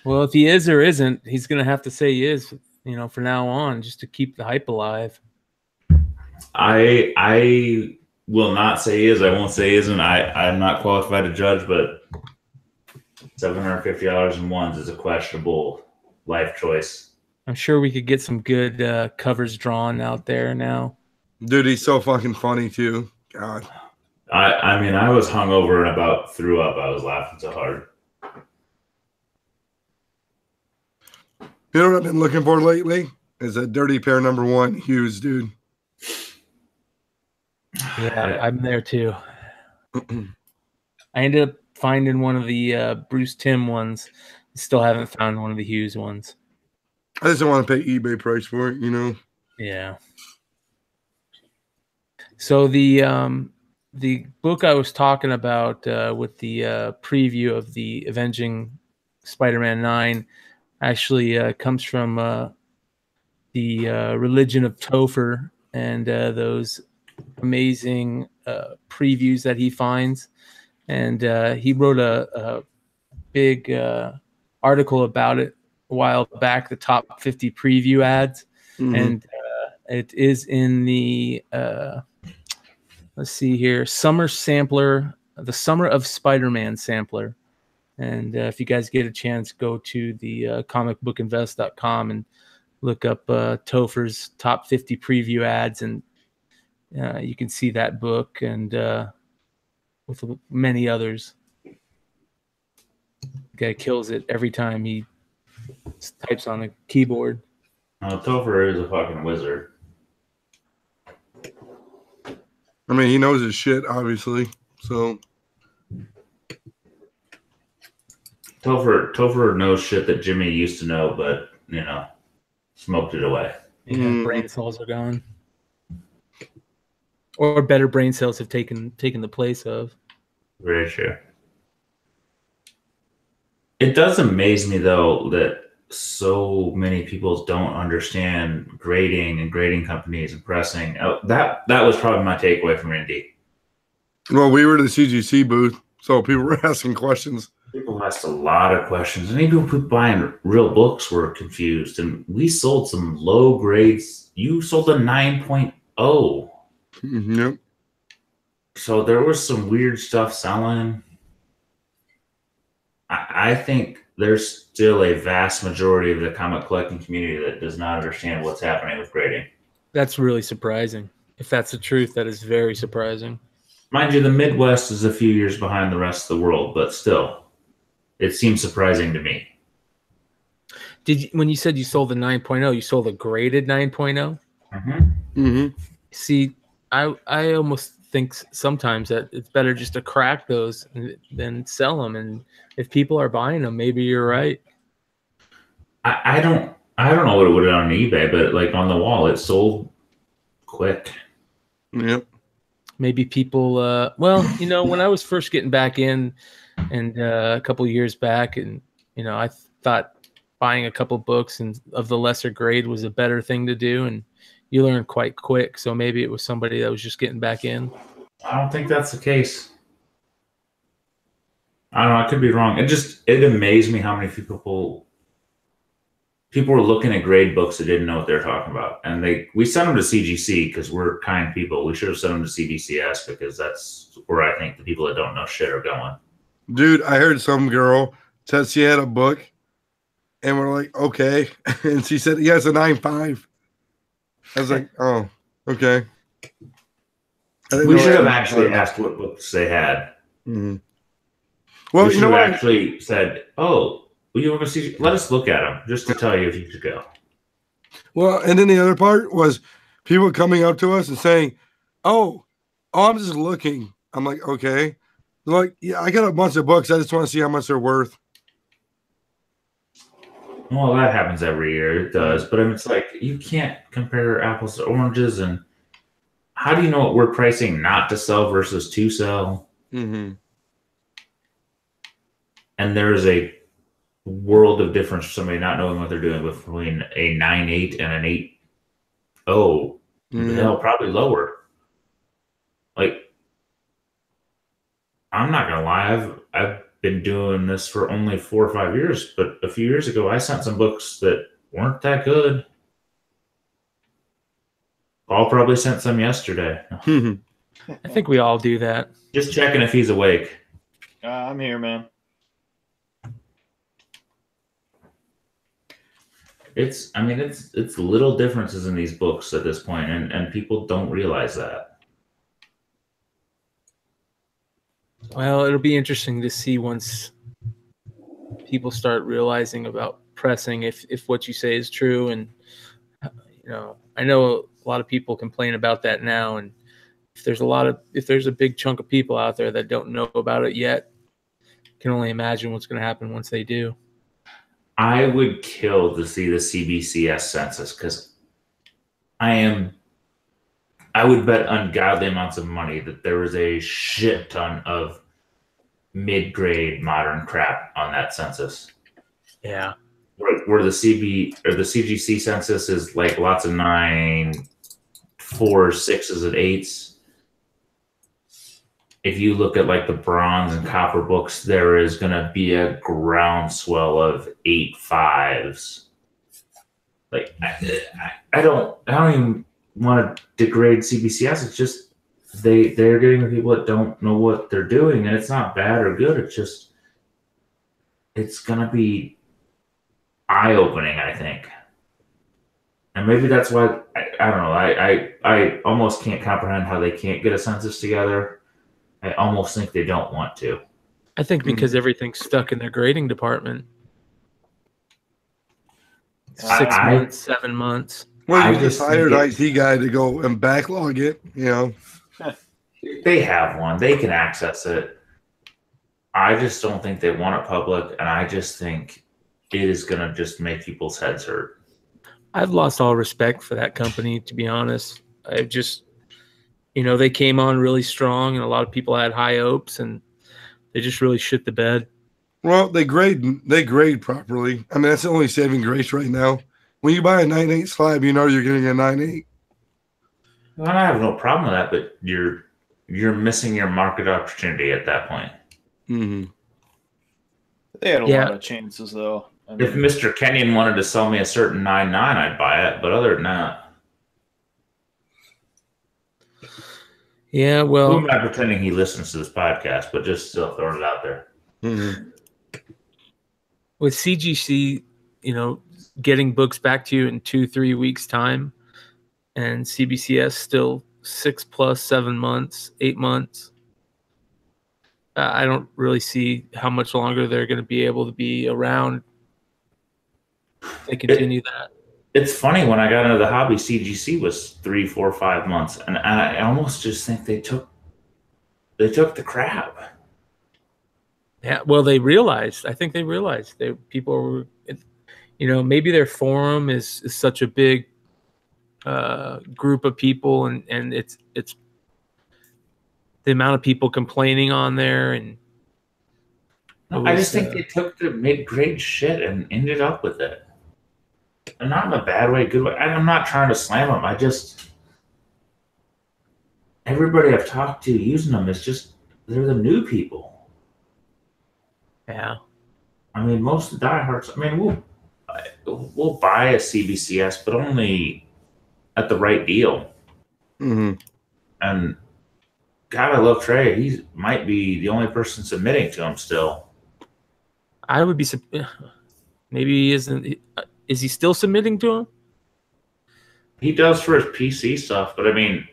Well, if he is or isn't, he's going to have to say he is, for now on, just to keep the hype alive.
I will not say he is. I won't say he isn't. I'm not qualified to judge, but $750 in ones is a questionable life choice.
I'm sure we could get some good covers drawn out there now.
Dude, he's so fucking funny too. God.
I mean, I was hungover and about threw up. I was laughing so hard.
You know what I've been looking for lately? Is a Dirty Pair #1 Hughes, dude.
Yeah, I'm there too. I ended up finding one of the Bruce Timm ones. Still haven't found one of the Hughes ones.
I just don't want to pay eBay price for it,
Yeah. So the book I was talking about with the preview of the Avenging Spider-Man 9 actually comes from the Religion of Topher and those amazing previews that he finds. And he wrote a big article about it a while back, the top 50 preview ads. Mm-hmm. And it is in the, let's see here, Summer Sampler, the Summer of Spider-Man Sampler. And if you guys get a chance, go to the comicbookinvest.com and look up Topher's top 50 preview ads, and you can see that book and with many others. The guy kills it every time he types on a keyboard.
Topher is a fucking wizard.
I mean, he knows his shit, obviously. So
Topher knows shit that Jimmy used to know, but smoked it away.
Yeah, brain cells are gone, or better brain cells have taken the place of.
Very true. It does amaze me though that so many people don't understand grading and grading companies and pressing. That was probably my takeaway from Indy.
Well, we were at the CGC booth, so people were asking questions.
People asked a lot of questions, and even people buying real books were confused. And we sold some low grades. You sold a 9.0.
Yep.
So there was some weird stuff selling. I think there's still a vast majority of the comic collecting community that does not understand what's happening with grading.
That's really surprising. If that's the truth, that is very surprising.
Mind you, the Midwest is a few years behind the rest of the world, but still, it seems surprising to me.
When you said you sold the 9.0, you sold a graded 9.0? See, I almost think sometimes that it's better just to crack those than sell them. And if people are buying them, maybe you're right.
I don't know what it would have done on eBay, but like on the wall, it sold quick.
Yep.
Maybe people, well, when I was first getting back in and a couple of years back, and, I thought buying a couple books and of the lesser grade was a better thing to do. And you learn quite quick. So maybe it was somebody that was just getting back in.
I don't think that's the case. I don't know. I could be wrong. It amazed me how many people were looking at grade books that didn't know what they're talking about. And we sent them to CGC because we're kind people. We should have sent them to CBCS because that's where I think the people that don't know shit are going.
Dude, I heard some girl said she had a book, and we're like, okay. And she said, yeah, it's a 9.5. I was like, oh, okay.
We should have actually asked what books they had.
Mm-hmm. Well,
we should have actually said, oh, you want to see? Let us look at them just to tell you if you should go.
Well, and then the other part was people coming up to us and saying, oh, I'm just looking. I'm like, okay. They're like, yeah, I got a bunch of books. I just want to see how much they're worth.
Well, that happens every year. It does. But it's like you can't compare apples to oranges. And how do you know what we're pricing not to sell versus to sell?
Mm-hmm.
And there's a world of difference for somebody not knowing what they're doing between a 9.8 and an 8.0. Hell, probably lower. Like, I'm not gonna lie, I've been doing this for only 4 or 5 years, but a few years ago I sent some books that weren't that good. Paul probably sent some yesterday.
I think we all do that.
Just checking if he's awake.
I'm here, man.
It's little differences in these books at this point, and people don't realize that.
Well, it'll be interesting to see once people start realizing about pressing if what you say is true. And I know a lot of people complain about that now, and if there's a big chunk of people out there that don't know about it yet, can only imagine what's going to happen once they do.
I would kill to see the CBCS census because I would bet ungodly amounts of money that there was a shit ton of mid-grade modern crap on that census.
Yeah.
Where the CGC census is like lots of 9, 4, 6s, and 8s. If you look at like the bronze and copper books, there is going to be a groundswell of 8.5s. Like I don't even want to degrade CBCS. It's just they're getting the people that don't know what they're doing, and it's not bad or good. It's just it's going to be eye-opening, I think. And maybe that's why I don't know. I almost can't comprehend how they can't get a census together. I almost think they don't want to.
I think because everything's stuck in their grading department. 6 months, 7 months.
Well, you just hired IT guy to go and backlog it,
They have one. They can access it. I just don't think they want it public, and I just think it is going to just make people's heads hurt.
I've lost all respect for that company, to be honest. I've just... they came on really strong, and a lot of people had high hopes, and they just really shit the bed.
Well, they grade properly. I mean, that's the only saving grace right now. When you buy a 9.8 slab, you know you're getting a 9.8.
Well, I have no problem with that, but you're missing your market opportunity at that point.
Mm-hmm.
They had a lot of chances, though.
If Mr. Kenyon wanted to sell me a certain 9.9, I'd buy it, but other than that.
Yeah, well,
I'm not pretending he listens to this podcast, but just still throwing it out there.
Mm-hmm.
With CGC, getting books back to you in 2-3 weeks time, and CBCS still 6+ 7 months, 8 months. I don't really see how much longer they're going to be able to be around. They continue that.
It's funny, when I got into the hobby, CGC was 3, 4, 5 months, and I almost just think they took the crap.
Yeah, well, they realized. I think they realized people were, maybe their forum is such a big group of people, and it's the amount of people complaining on there, and
I just think they took the mid-grade shit and ended up with it. And not in a bad way, good way. I'm not trying to slam them. Everybody I've talked to using them is just, they're the new people.
Yeah.
I mean, most of the diehards, I mean, we'll buy a CBCS, but only at the right deal.
Mm-hmm.
And God, I love Trey. He might be the only person submitting to him still.
I would be, maybe he isn't. Is he still submitting to him?
He does for his PC stuff, but I mean,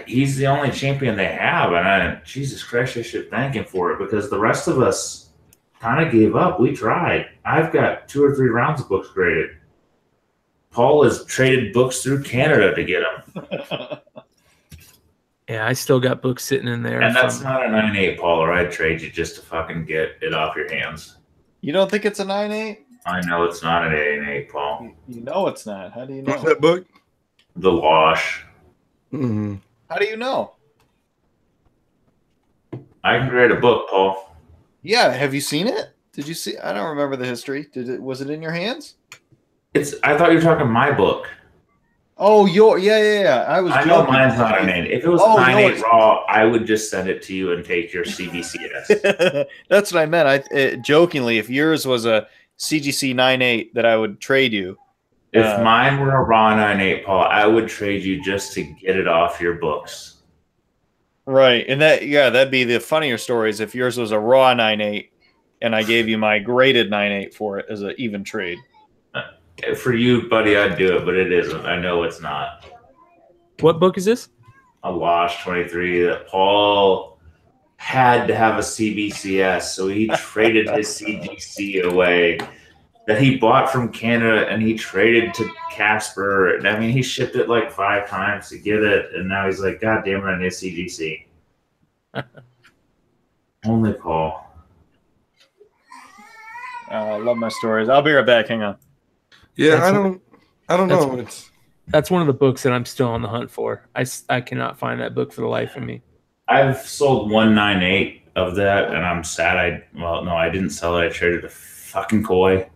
he's the only champion they have, and Jesus Christ, I should thank him for it, because the rest of us kind of gave up. We tried. I've got 2 or 3 rounds of books graded. Paul has traded books through Canada to get them.
Yeah, I still got books sitting in there.
And that's not a 9.8, Paul, or I'd trade you just to fucking get it off your hands.
You don't think it's a 9.8?
I know it's not an 8.8, Paul.
You know it's not. How do you know?
What's that book?
The Wash.
Mm-hmm.
How do you know?
I can grade a book, Paul.
Yeah, have you seen it? Did you see? I don't remember the history. Was it in your hands?
I thought you were talking my book.
Oh, yeah. I
know mine's not an 8. If it was 9.8 raw, I would just send it to you and take your CBCS.
That's what I meant. Jokingly, if yours was a CGC 9.8, that I would trade you.
If mine were a raw 9.8, Paul, I would trade you just to get it off your books.
Right, and that'd be the funnier stories if yours was a raw 9.8, and I gave you my graded 9.8 for it as an even trade.
For you, buddy, I'd do it, but it isn't. I know it's not.
What book is this?
A Wash 23 that Paul had to have a CBCS, so he traded his CGC away that he bought from Canada, and he traded to Casper. And I mean, he shipped it like 5 times to get it, and now he's like, God damn it, I need a CGC. Only Paul.
I love my stories. I'll be right back. Hang on.
Yeah, I don't know.
That's one of the books that I'm still on the hunt for. I cannot find that book for the life of me.
I've sold 198 of that, and I'm sad. I didn't sell it. I traded to fucking Coy.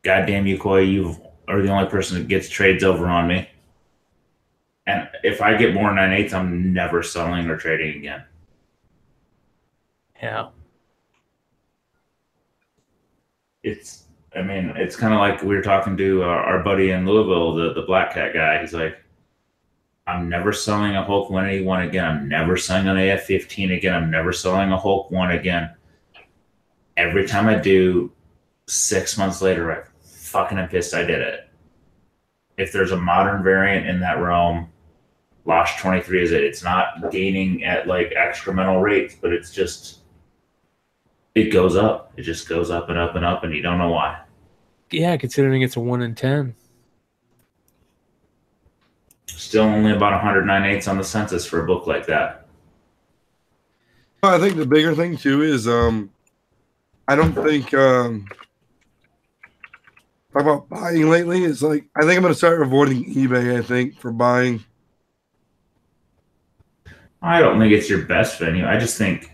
Goddamn you, Coy! You are the only person that gets trades over on me. And if I get more 9.8s, I'm never selling or trading again.
Yeah.
It's kind of like we were talking to our buddy in Louisville, the Black Cat guy. He's like, I'm never selling a Hulk 181 again. I'm never selling an AF-15 again. I'm never selling a Hulk 1 again. Every time I do, 6 months later, I fucking am pissed I did it. If there's a modern variant in that realm, Losh 23 is it. It's not gaining at like excremental rates, but it's just, it goes up. It just goes up and up and up, and you don't know why.
Yeah, considering it's a 1 in 10.
Still only about 109.8 on the census for a book like that.
I think the bigger thing too is I don't think talk about buying lately is like I think I'm gonna start avoiding eBay, I think, for buying.
I don't think it's your best venue. I just think,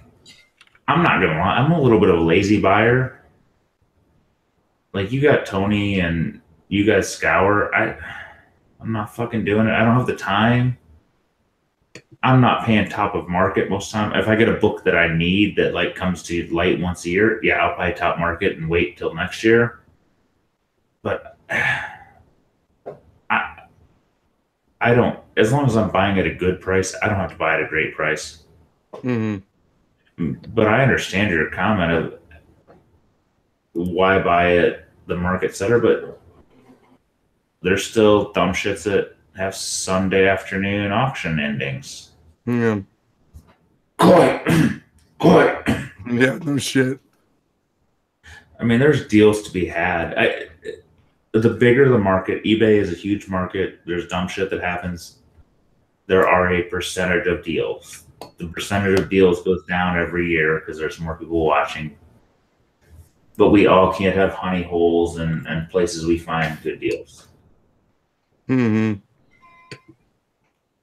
I'm not gonna lie, I'm a little bit of a lazy buyer. Like, you got Tony and you guys scour. I'm not fucking doing it. I don't have the time. I'm not paying top of market most of the time. If I get a book that I need that like comes to light once a year, yeah, I'll buy top market and wait till next year. But I don't, as long as I'm buying at a good price, I don't have to buy at a great price.
Mm-hmm.
But I understand your comment of why buy at the market center, but there's still dumb shits that have Sunday afternoon auction endings.
Yeah.
Coy.
Yeah, no shit.
I mean, there's deals to be had. The bigger the market, eBay is a huge market. There's dumb shit that happens. There are a percentage of deals. The percentage of deals goes down every year because there's more people watching. But we all can't have honey holes and places we find good deals.
Mm-hmm.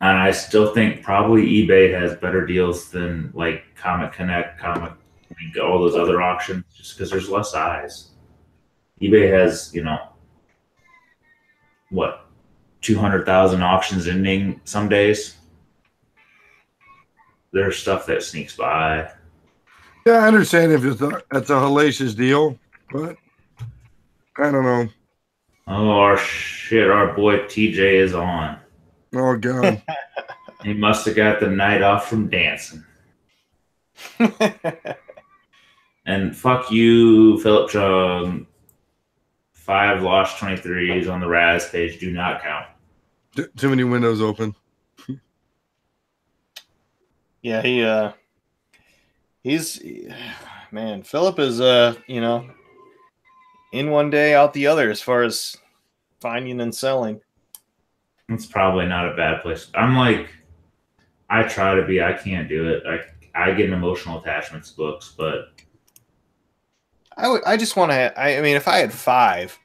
And I still think probably eBay has better deals than like Comic Connect, all those other auctions, just because there's less eyes. eBay has, what, 200,000 auctions ending some days. There's stuff that sneaks by.
Yeah, I understand if it's that's a hellacious deal, but I don't know.
Oh, our boy TJ is on.
Oh God.
He must have got the night off from dancing. And fuck you, Philip Chung. 5 lost 23s on the Raz page do not count.
Too many windows open.
Yeah, he's man, Philip is in one day, out the other as far as finding and selling.
It's probably not a bad place. I'm like, I try to be, I can't do it. I get an emotional attachment to books, but
I just want to. I mean, if I had 5,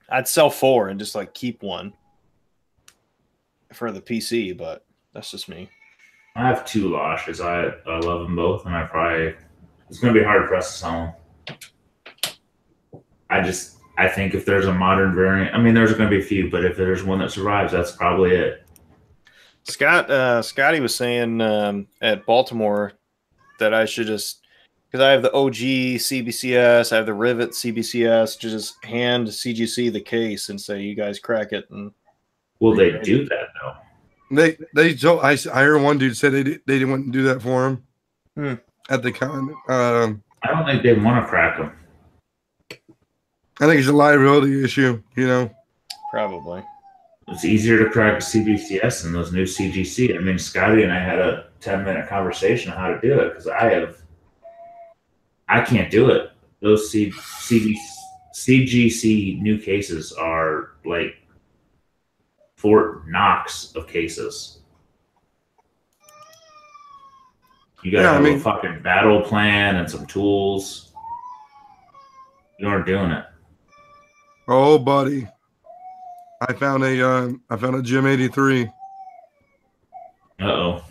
I'd sell 4 and just like keep one for the PC. But that's just me.
I have 2 Loshes. I love them both, and it's going to be hard for us to sell them. I think if there's a modern variant, I mean, there's going to be a few, but if there's one that survives, that's probably it.
Scotty was saying at Baltimore that I should just, because I have the OG CBCS, I have the Rivet CBCS, just hand CGC the case and say, you guys crack it. And
will they do that though?
I heard one dude said they didn't want to do that for him at the con.
I don't think they want to crack them.
I think it's a liability issue,
Probably.
It's easier to crack a CBCS than those new CGC. I mean, Scotty and I had a 10-minute conversation on how to do it because I can't do it. Those CGC new cases are like Fort Knox of cases. You gotta have a fucking battle plan and some tools. You aren't doing it.
Oh, buddy. I found a Gym 83.
Uh-oh.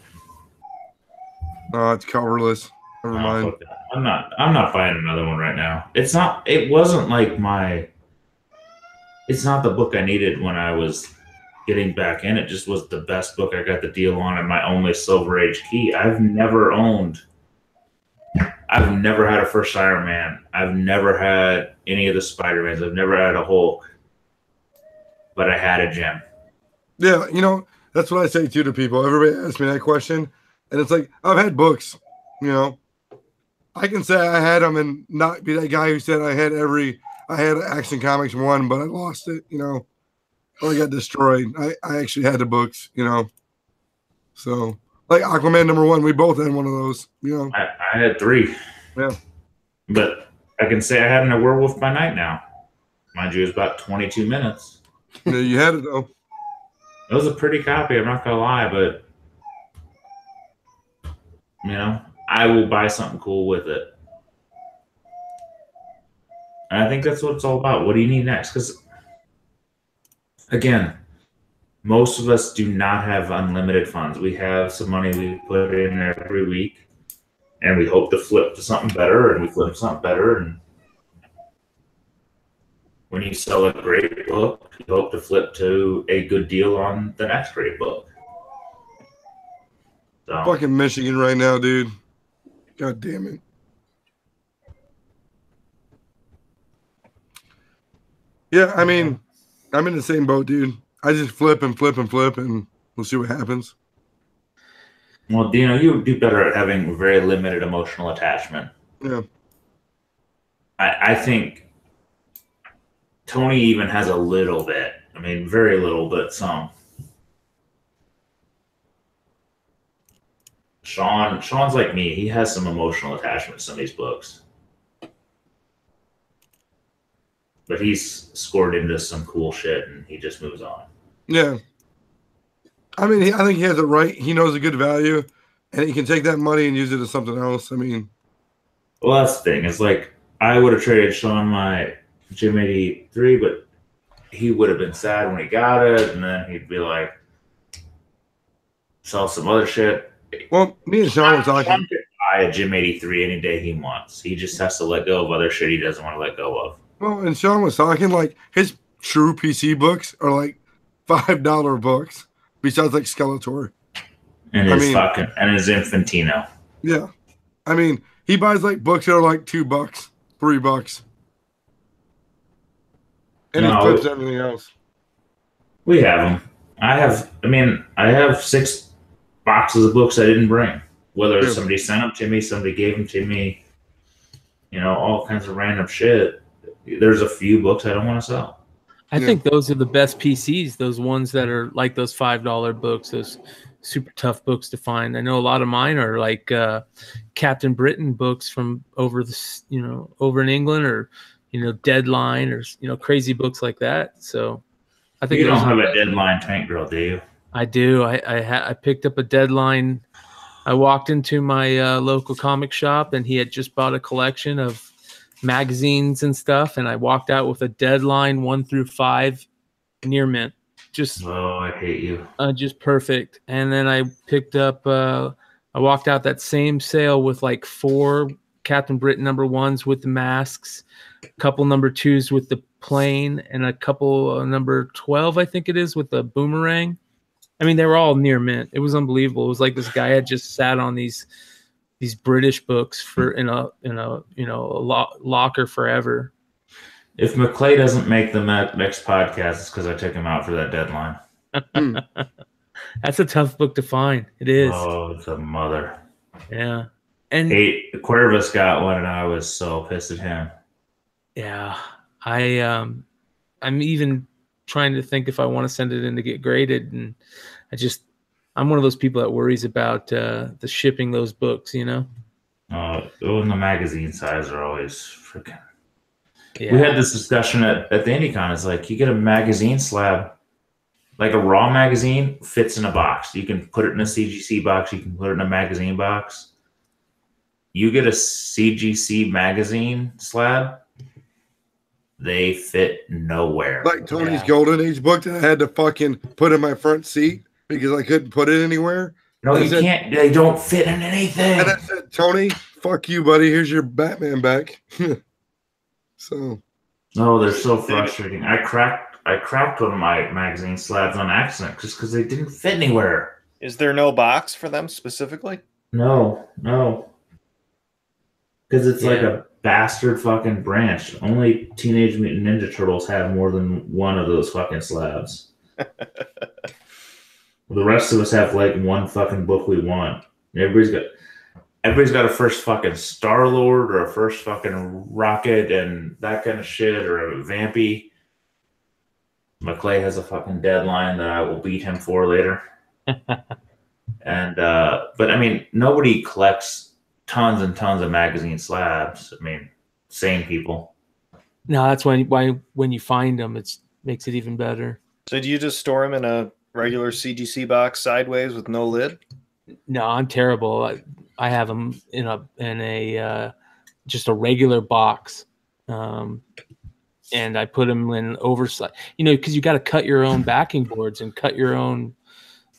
Oh, it's coverless. Never mind.
I'm not buying another one right now. It's not the book I needed when I was getting back in. It just was the best book I got the deal on and my only Silver Age key. I've never had a first Iron Man. I've never had any of the Spider-Mans. I've never had a Hulk. But I had a gem.
Yeah, that's what I say too to people. Everybody asks me that question, and it's like, I've had books, I can say I had them and not be that guy who said I had Action Comics 1, but I lost it, or I got destroyed. I actually had the books, So, like Aquaman #1, we both had one of those,
I had 3.
Yeah.
But I can say I had a Werewolf by Night now. Mind you, it was about 22 minutes.
Yeah, you had it though.
It was a pretty copy, I'm not gonna lie, but I will buy something cool with it. And I think that's what it's all about. What do you need next? Because again, most of us do not have unlimited funds. We have some money we put in every week, and we hope to flip to something better, and we flip something better, and when you sell a great book, you hope to flip to a good deal on the next great book. So.
Fucking Michigan right now, dude. God damn it. Yeah, I mean, I'm in the same boat, dude. I just flip, and we'll see what happens.
Well, Dino, you do better at having very limited emotional attachment.
Yeah.
I think Tony even has a little bit. I mean, very little, but some. Sean's like me. He has some emotional attachment to some of these books. But he's scored into some cool shit, and he just moves on.
Yeah. I mean, I think he has it right. He knows a good value, and he can take that money and use it as something else. I mean,
well, that's the thing. It's like I would have traded Sean my Gym 83, but he would have been sad when he got it, and then he'd be like, sell some other shit.
Well, me and Sean were talking.
Sean could buy a Gym 83 any day he wants. He just has to let go of other shit he doesn't want to let go of.
Well, and Sean was talking like his true PC books are like $5 books, besides like Skeletor.
And his Infantino.
Yeah. I mean, he buys like books that are like $2, $3. And he flips everything else.
We have them. I have 6 boxes of books I didn't bring. Whether somebody sent them to me, somebody gave them to me, all kinds of random shit. There's a few books I don't want to sell.
I think those are the best PCs, those ones that are like those $5 books, those super tough books to find. I know a lot of mine are like Captain Britain books from over in England, or Deadline, or crazy books like that. So I think
you don't have a Deadline tank girl, do you?
I do. I picked up a Deadline. I walked into my local comic shop, and he had just bought a collection of magazines and stuff, and I walked out with a Deadline 1 through 5 near mint.
I hate you.
Just perfect. And then I picked up. I walked out that same sale with like 4 Captain Britain number 1s with the masks, a couple number 2s with the plane, and a couple number 12, I think it is, with the boomerang. I mean, they were all near mint. It was unbelievable. It was like this guy had just sat on these British books for in a locker forever.
If McClay doesn't make the next podcast, it's because I took him out for that Deadline.
That's a tough book to find. It is.
Oh, it's a mother.
Yeah. And
Cuervas got one, and I was so pissed at him.
Yeah. I'm even trying to think if I want to send it in to get graded, and I'm one of those people that worries about the shipping those books, and
the magazine size are always freaking.
Yeah.
We had this discussion at the IndieCon. It's like you get a magazine slab, like a raw magazine fits in a box. You can put it in a CGC box. You can put it in a magazine box. You get a CGC magazine slab, they fit nowhere.
Like Tony's Golden Age book that I had to fucking put in my front seat because I couldn't put it anywhere.
No, you can't. They don't fit in anything.
And I said, Tony, fuck you, buddy. Here's your Batman back. So.
No, they're so frustrating. I cracked one of my magazine slabs on accident just because they didn't fit anywhere.
Is there no box for them specifically?
No. Because it's like a bastard fucking branch. Only Teenage Mutant Ninja Turtles have more than one of those fucking slabs. The rest of us have like one fucking book we want. Everybody's got a first fucking Star-Lord or a first fucking Rocket and that kind of shit, or a Vampy. McClay has a fucking Deadline that I will beat him for later. And but I mean, nobody collects tons and tons of magazine slabs. I mean, sane people.
No, that's why when you find them, it makes it even better.
So do you just store them in a regular CGC box sideways with no lid? No,
I'm terrible. I have them in a just a regular box, and I put them in oversight. Because you got to cut your own backing boards and cut your own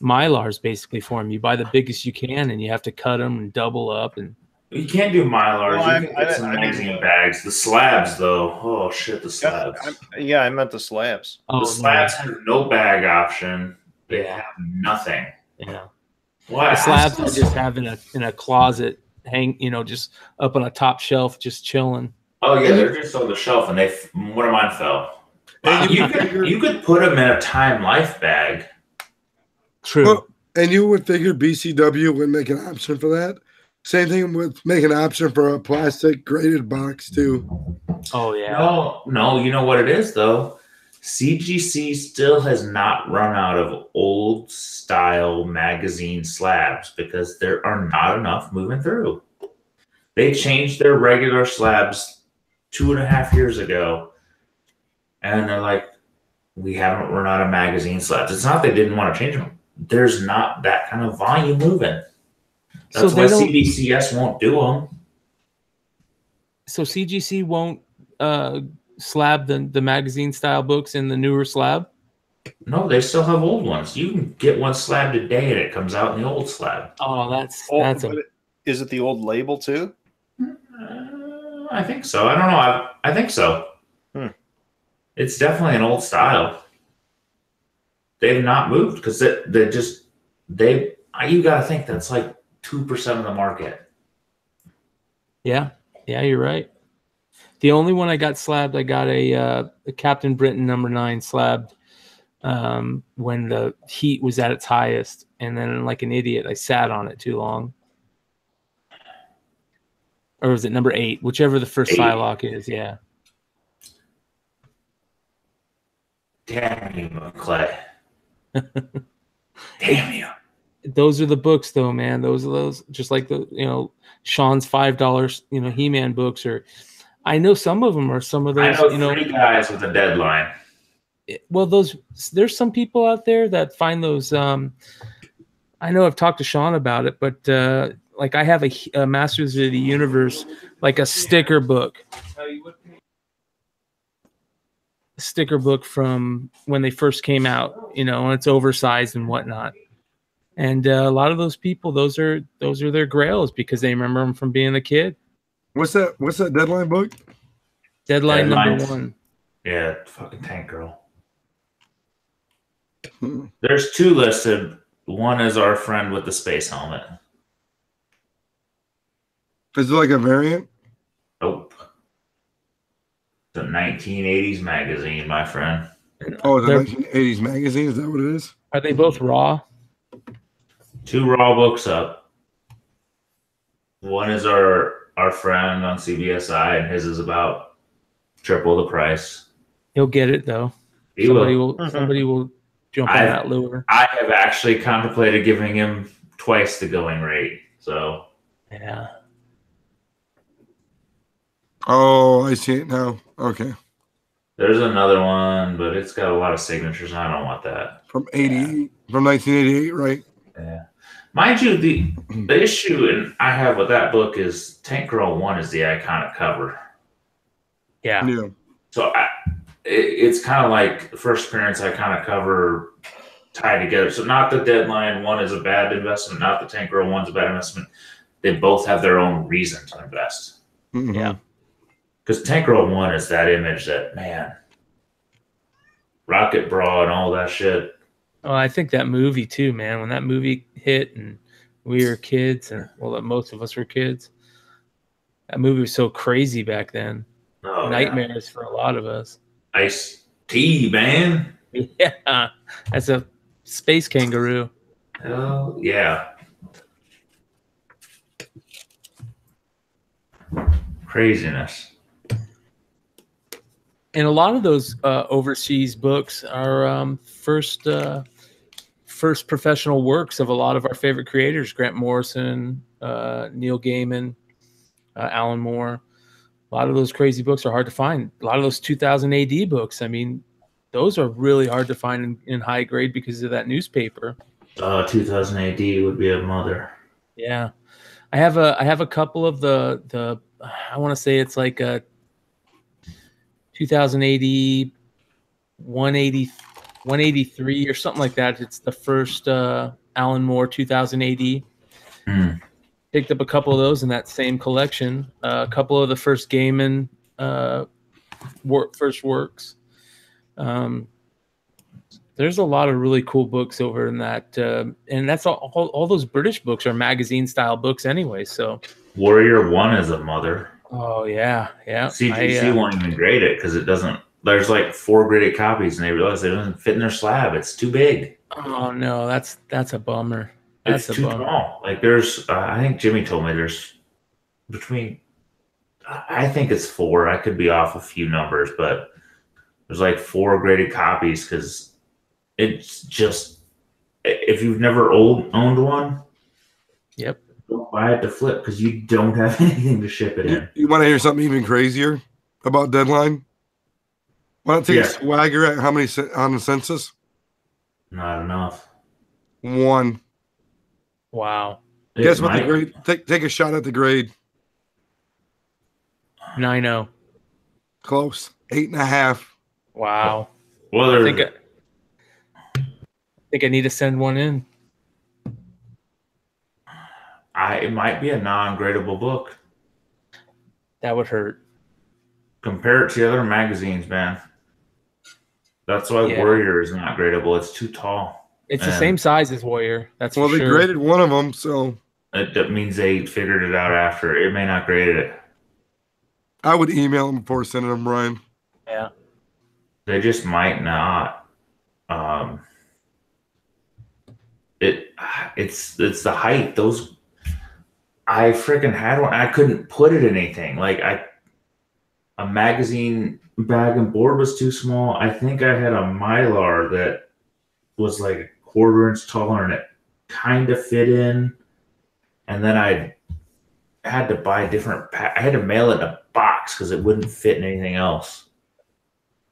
Mylars basically for them. You buy the biggest you can, and you have to cut them and double up. And
you can't do Mylars. You can get some magazine bags. The slabs, though. Oh shit, the slabs.
I meant the slabs.
The slabs have no bag option. They have nothing.
Yeah.
Why?
The slabs I just have in a closet, just up on a top shelf, just chilling.
Oh yeah, they're just on the shelf, and one of mine fell. You could put them in a Time Life bag.
True.
Well, and you would figure BCW would make an option for that. Same thing with making an option for a plastic graded box too.
Oh yeah.
No. You know what it is though. CGC still has not run out of old style magazine slabs because there are not enough moving through. They changed their regular slabs 2.5 years ago, And they're like, we're not a magazine slabs. It's not they didn't want to change them. There's not that kind of volume moving. That's why CBCS won't do them.
So CGC won't slab the magazine style books in the newer slab?
No, they still have old ones. You can get one slab today and it comes out in the old slab.
Oh,
is it the old label too?
I think so. I don't know. I think so. It's definitely an old style. They've not moved because you got to think that's like 2% of the market.
Yeah, you're right. The only one I got slabbed, I got a Captain Britain #9 slabbed when the heat was at its highest, and then like an idiot, I sat on it too long. Or was it #8? Whichever the first Psylocke is, yeah.
Damn you, Clay. Damn you.
Those are the books, though, man. Those just like the Sean's $5 He-Man books, or I know some of them are some of those.
I know 3 guys with a deadline.
Well, there's some people out there that find those. I know I've talked to Sean about it, but like I have a Masters of the Universe, like a sticker book. Sticker book from when they first came out, and it's oversized and whatnot. And a lot of those people, those are their grails because they remember them from being a kid.
What's that deadline book?
Deadline #1.
Yeah, fucking Tank Girl. There's 2 listed. One is our friend with the space helmet.
Is it like a variant?
Nope. The 1980s magazine, my friend.
Oh, the 1980s magazine? Is that what it is?
Are they both raw?
2 raw books up. One is our friend on Cbsi, and his is about triple the price.
He'll get it though. Somebody will jump on that lure.
I have actually contemplated giving him twice the going rate. So
yeah.
Oh, I see it now. Okay.
There's another one, but it's got a lot of signatures, and I don't want that.
From 88, from 1988, right?
Yeah. Mind you, the issue I have with that book is Tank Girl 1 is the iconic cover.
Yeah.
So it's kind of like the first appearance iconic cover tied together. So not the Deadline 1 is a bad investment, not the Tank Girl 1's a bad investment. They both have their own reason to invest.
Mm-hmm.
Yeah.
Because Tank Girl 1 is that image that, man, Rocket Bra and all that shit.
Oh, I think that movie too, man. When that movie hit and we were kids, and most of us were kids, that movie was so crazy back then.
Oh,
nightmares for a lot of us.
Ice-T, man.
Yeah, as a space kangaroo.
Oh, yeah. Craziness.
And a lot of those overseas books are first professional works of a lot of our favorite creators: Grant Morrison, Neil Gaiman, Alan Moore. A lot of those crazy books are hard to find. A lot of those 2000 AD books, I mean, those are really hard to find in high grade because of that newspaper.
2000 AD would be a mother.
Yeah, I have a couple of the I want to say it's like a 2000 AD 183 or something like that. It's the first Alan Moore 2000 AD. Picked up a couple of those in that same collection. A couple of the first Gaiman first works. There's a lot of really cool books over in that, and that's all those British books are magazine style books anyway. So
Warrior 1 is a mother.
Oh yeah.
CGC won't even grade it because it doesn't. There's like 4 graded copies, and they realize it doesn't fit in their slab. It's too big.
Oh no, that's a bummer.
It's too small. Like there's, I think Jimmy told me there's between. I think it's 4. I could be off a few numbers, but there's like 4 graded copies because it's just if you've never owned one.
Yep.
Don't buy it to flip because you don't have anything to ship it in.
You want to hear something even crazier about Deadline? Want to take
Yeah.
a swagger at how many on the census?
Not enough.
1.
Wow.
Guess what the grade? Take a shot at the grade.
9-0.
Close. 8.5.
Wow.
Well,
I think I need to send one in.
it might be a non-gradable book.
That would hurt.
Compare it to the other magazines, man. That's why
Yeah.
Warrior is not gradable. It's too tall.
It's the same size as Warrior. That's
Well,
for
they
sure.
graded one of them, so
That means they figured it out after. It may not grade it.
I would email them before sending them, Brian.
Yeah.
They just might not. It's the height. Those I freaking had one. I couldn't put it in anything. Like a magazine bag and board was too small. I think I had a Mylar that was like a 1/4 inch taller and it kind of fit in. And then I had to buy different. I had to mail it in a box because it wouldn't fit in anything else.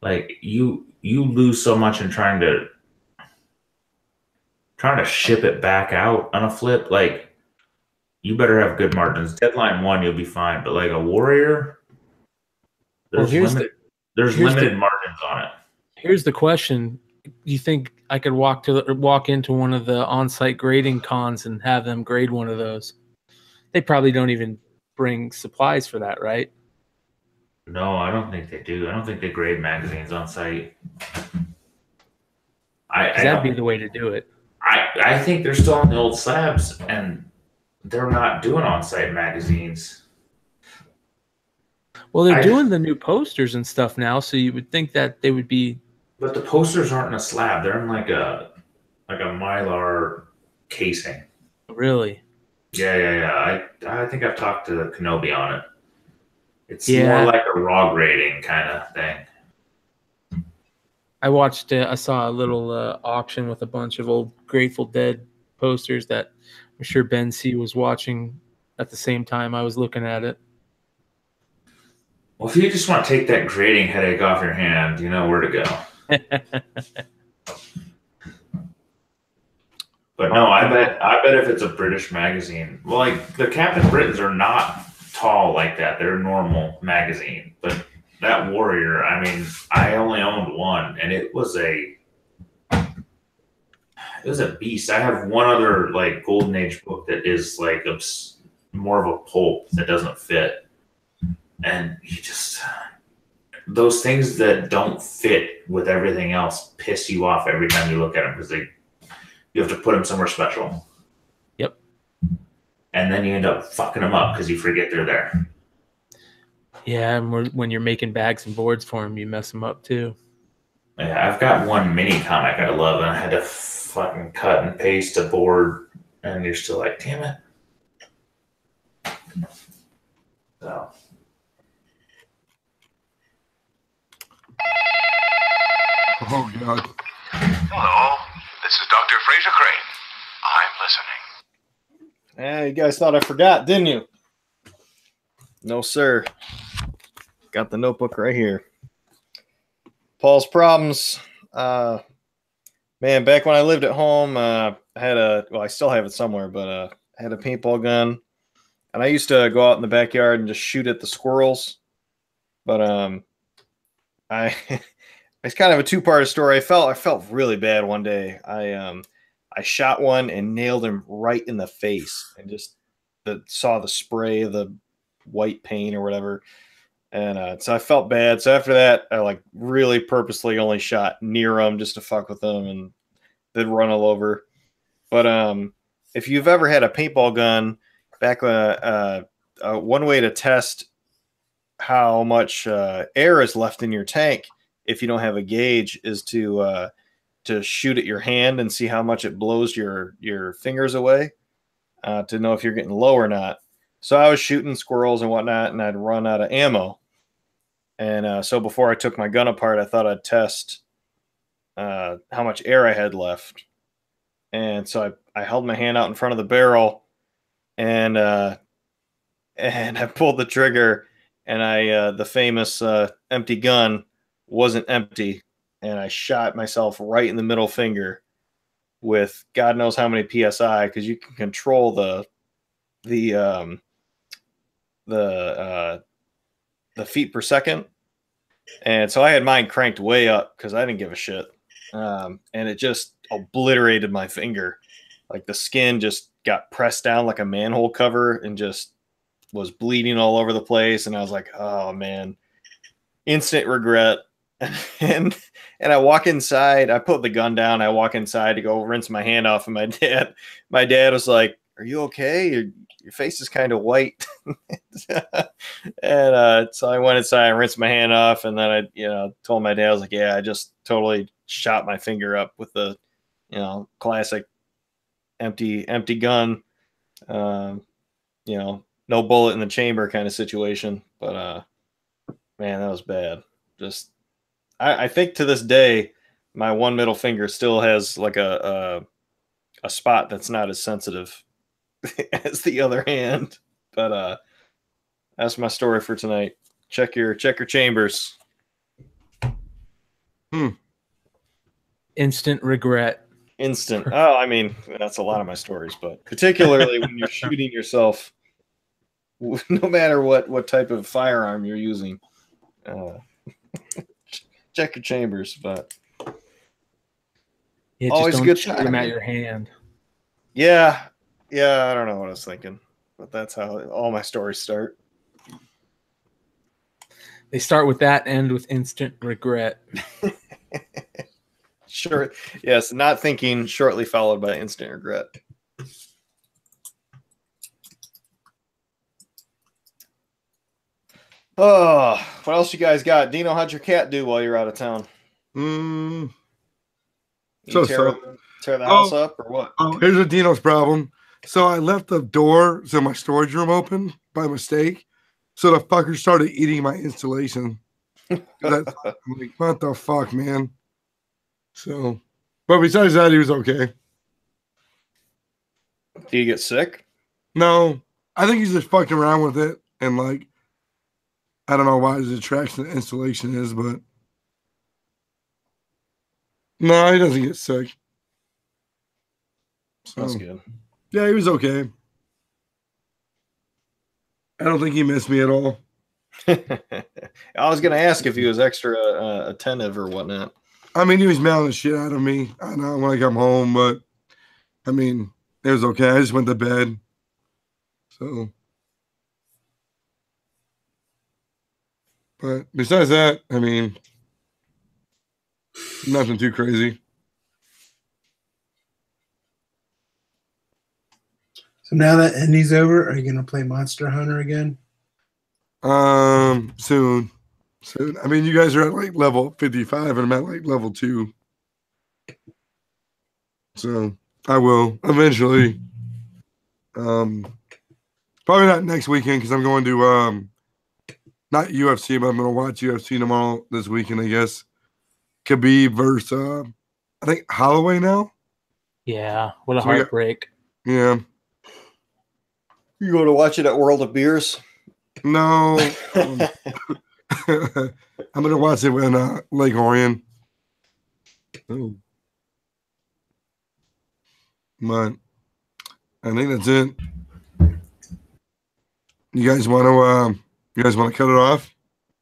Like you lose so much in trying to ship it back out on a flip. Like you better have good margins. Deadline 1, you'll be fine. But like a Warrior, there's limited margins on it.
Here's the question: do you think I could walk into one of the on-site grading cons and have them grade one of those? They probably don't even bring supplies for that, right?
No, I don't think they do. I don't think they grade magazines on site.
That'd be the way to do it.
I think they're still on the old slabs and they're not doing on-site magazines.
Well, they're doing the new posters and stuff now, so you would think that they would be.
But the posters aren't in a slab; they're in like a Mylar casing.
Really?
Yeah. I think I've talked to Kenobi on it. It's more like a raw grading kind of thing.
I saw a little auction with a bunch of old Grateful Dead posters that I'm sure Ben C was watching at the same time I was looking at it.
Well, if you just want to take that grading headache off your hand, you know where to go. But no, I bet if it's a British magazine, well, like the Captain Britons are not tall like that. They're a normal magazine. But that Warrior, I mean, I only owned one, and it was a beast. I have one other like Golden Age book that is like more of a pulp that doesn't fit, and those things that don't fit with everything else piss you off every time you look at them because you have to put them somewhere special.
Yep.
And then you end up fucking them up because you forget they're there.
Yeah, and when you're making bags and boards for them, you mess them up too.
Yeah, I've got one mini comic I love, and I had to fucking cut and paste a board, and you're still like, damn it. So.
Oh, God.
Hello, this is Dr. Fraser Crane. I'm listening.
Yeah, you guys thought I forgot, didn't you? No, sir. Got the notebook right here. Paul's Problems. Man, back when I lived at home, I still have it somewhere, but I had a paintball gun. And I used to go out in the backyard and just shoot at the squirrels. But it's kind of a two-part story. I felt really bad one day. I shot one and nailed him right in the face and just saw the spray of the white paint or whatever. And so I felt bad. So after that, I like really purposely only shot near them just to fuck with them and they'd run all over. But if you've ever had a paintball gun, back one way to test how much air is left in your tank if you don't have a gauge is to shoot at your hand and see how much it blows your fingers away to know if you're getting low or not. So I was shooting squirrels and whatnot, and I'd run out of ammo. And so before I took my gun apart, I thought I'd test how much air I had left. And so I held my hand out in front of the barrel, and I pulled the trigger, and the famous empty gun wasn't empty, and I shot myself right in the middle finger with God knows how many psi, because you can control the feet per second, and so I had mine cranked way up because I didn't give a shit, and it just obliterated my finger. Like the skin just got pressed down like a manhole cover and just was bleeding all over the place. And I was like, oh man, instant regret. And I walk inside, I put the gun down, I walk inside to go rinse my hand off, and my dad was like, are you okay? Your face is kind of white. And so I went inside and rinsed my hand off, and then I told my dad, I was like, yeah, I just totally shot my finger up with the classic empty gun, no bullet in the chamber kind of situation. But man, that was bad. Just I think to this day my one middle finger still has like a spot that's not as sensitive as the other hand. But that's my story for tonight. Check your chambers.
Instant regret.
Instant. Oh, I mean, that's a lot of my stories, but particularly when you're shooting yourself, no matter what type of firearm you're using, check your chambers. But
yeah,
always
just
good
shoot
time
them at your hand.
Yeah, I don't know what I was thinking, but that's how all my stories start.
They start with that, end with instant regret.
Sure. Yes, not thinking, shortly followed by instant regret. Oh, what else you guys got? Dino, how'd your cat do while you're out of town? You tear the house up or what?
Oh, here's a Dino's problem. So I left the door to my storage room open by mistake. So the fucker started eating my installation. I'm like, what the fuck, man? So, but besides that, he was okay.
Do you get sick?
No, I think he's just fucking around with it. And like, I don't know why his attraction to installation is, but no, he doesn't get sick. So,
that's good.
Yeah, he was okay. I don't think he missed me at all.
I was going to ask if he was extra attentive or whatnot.
I mean, he was mailing the shit out of me. I know when I come home, but I mean, it was okay. I just went to bed. So, but besides that, I mean, nothing too crazy.
So now that Indy's over, are you going to play Monster Hunter again?
Soon. I mean, you guys are at like level 55 and I'm at like level 2. So I will eventually. Probably not next weekend because I'm going to not UFC, but I'm going to watch UFC tomorrow this weekend, I guess. Khabib versus I think Holloway now.
Yeah, what a heartbreak.
Yeah.
You go to watch it at World of Beers?
No. I'm going to watch it in Lake Orion. Oh. But I think that's it. You guys want to cut it off?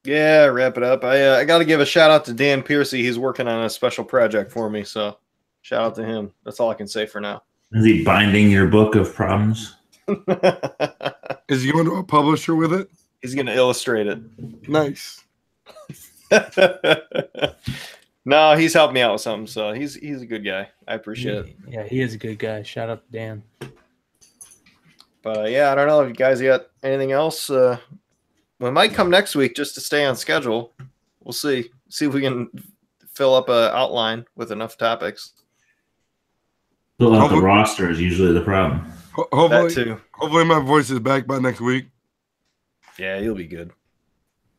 Yeah, wrap it up. I got to give a shout out to Dan Piercy. He's working on a special project for me, so shout out to him. That's all I can say for now.
Is he binding your book of problems?
Is he going to a publisher with it?
He's going to illustrate it.
Nice.
No, he's helped me out with something, so he's a good guy. I appreciate it.
Yeah, he is a good guy. Shout out to Dan.
But yeah, I don't know if you guys got anything else. We might come next week just to stay on schedule. We'll see. See if we can fill up an outline with enough topics.
Fill out the roster is usually the problem.
That too.
Hopefully my voice is back by next week.
Yeah, you'll be good.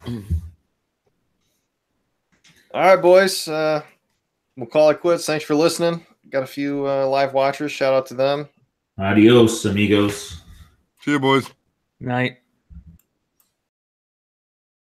All right, boys. We'll call it quits. Thanks for listening. Got a few live watchers. Shout out to them.
Adios, amigos.
See you, boys.
Night.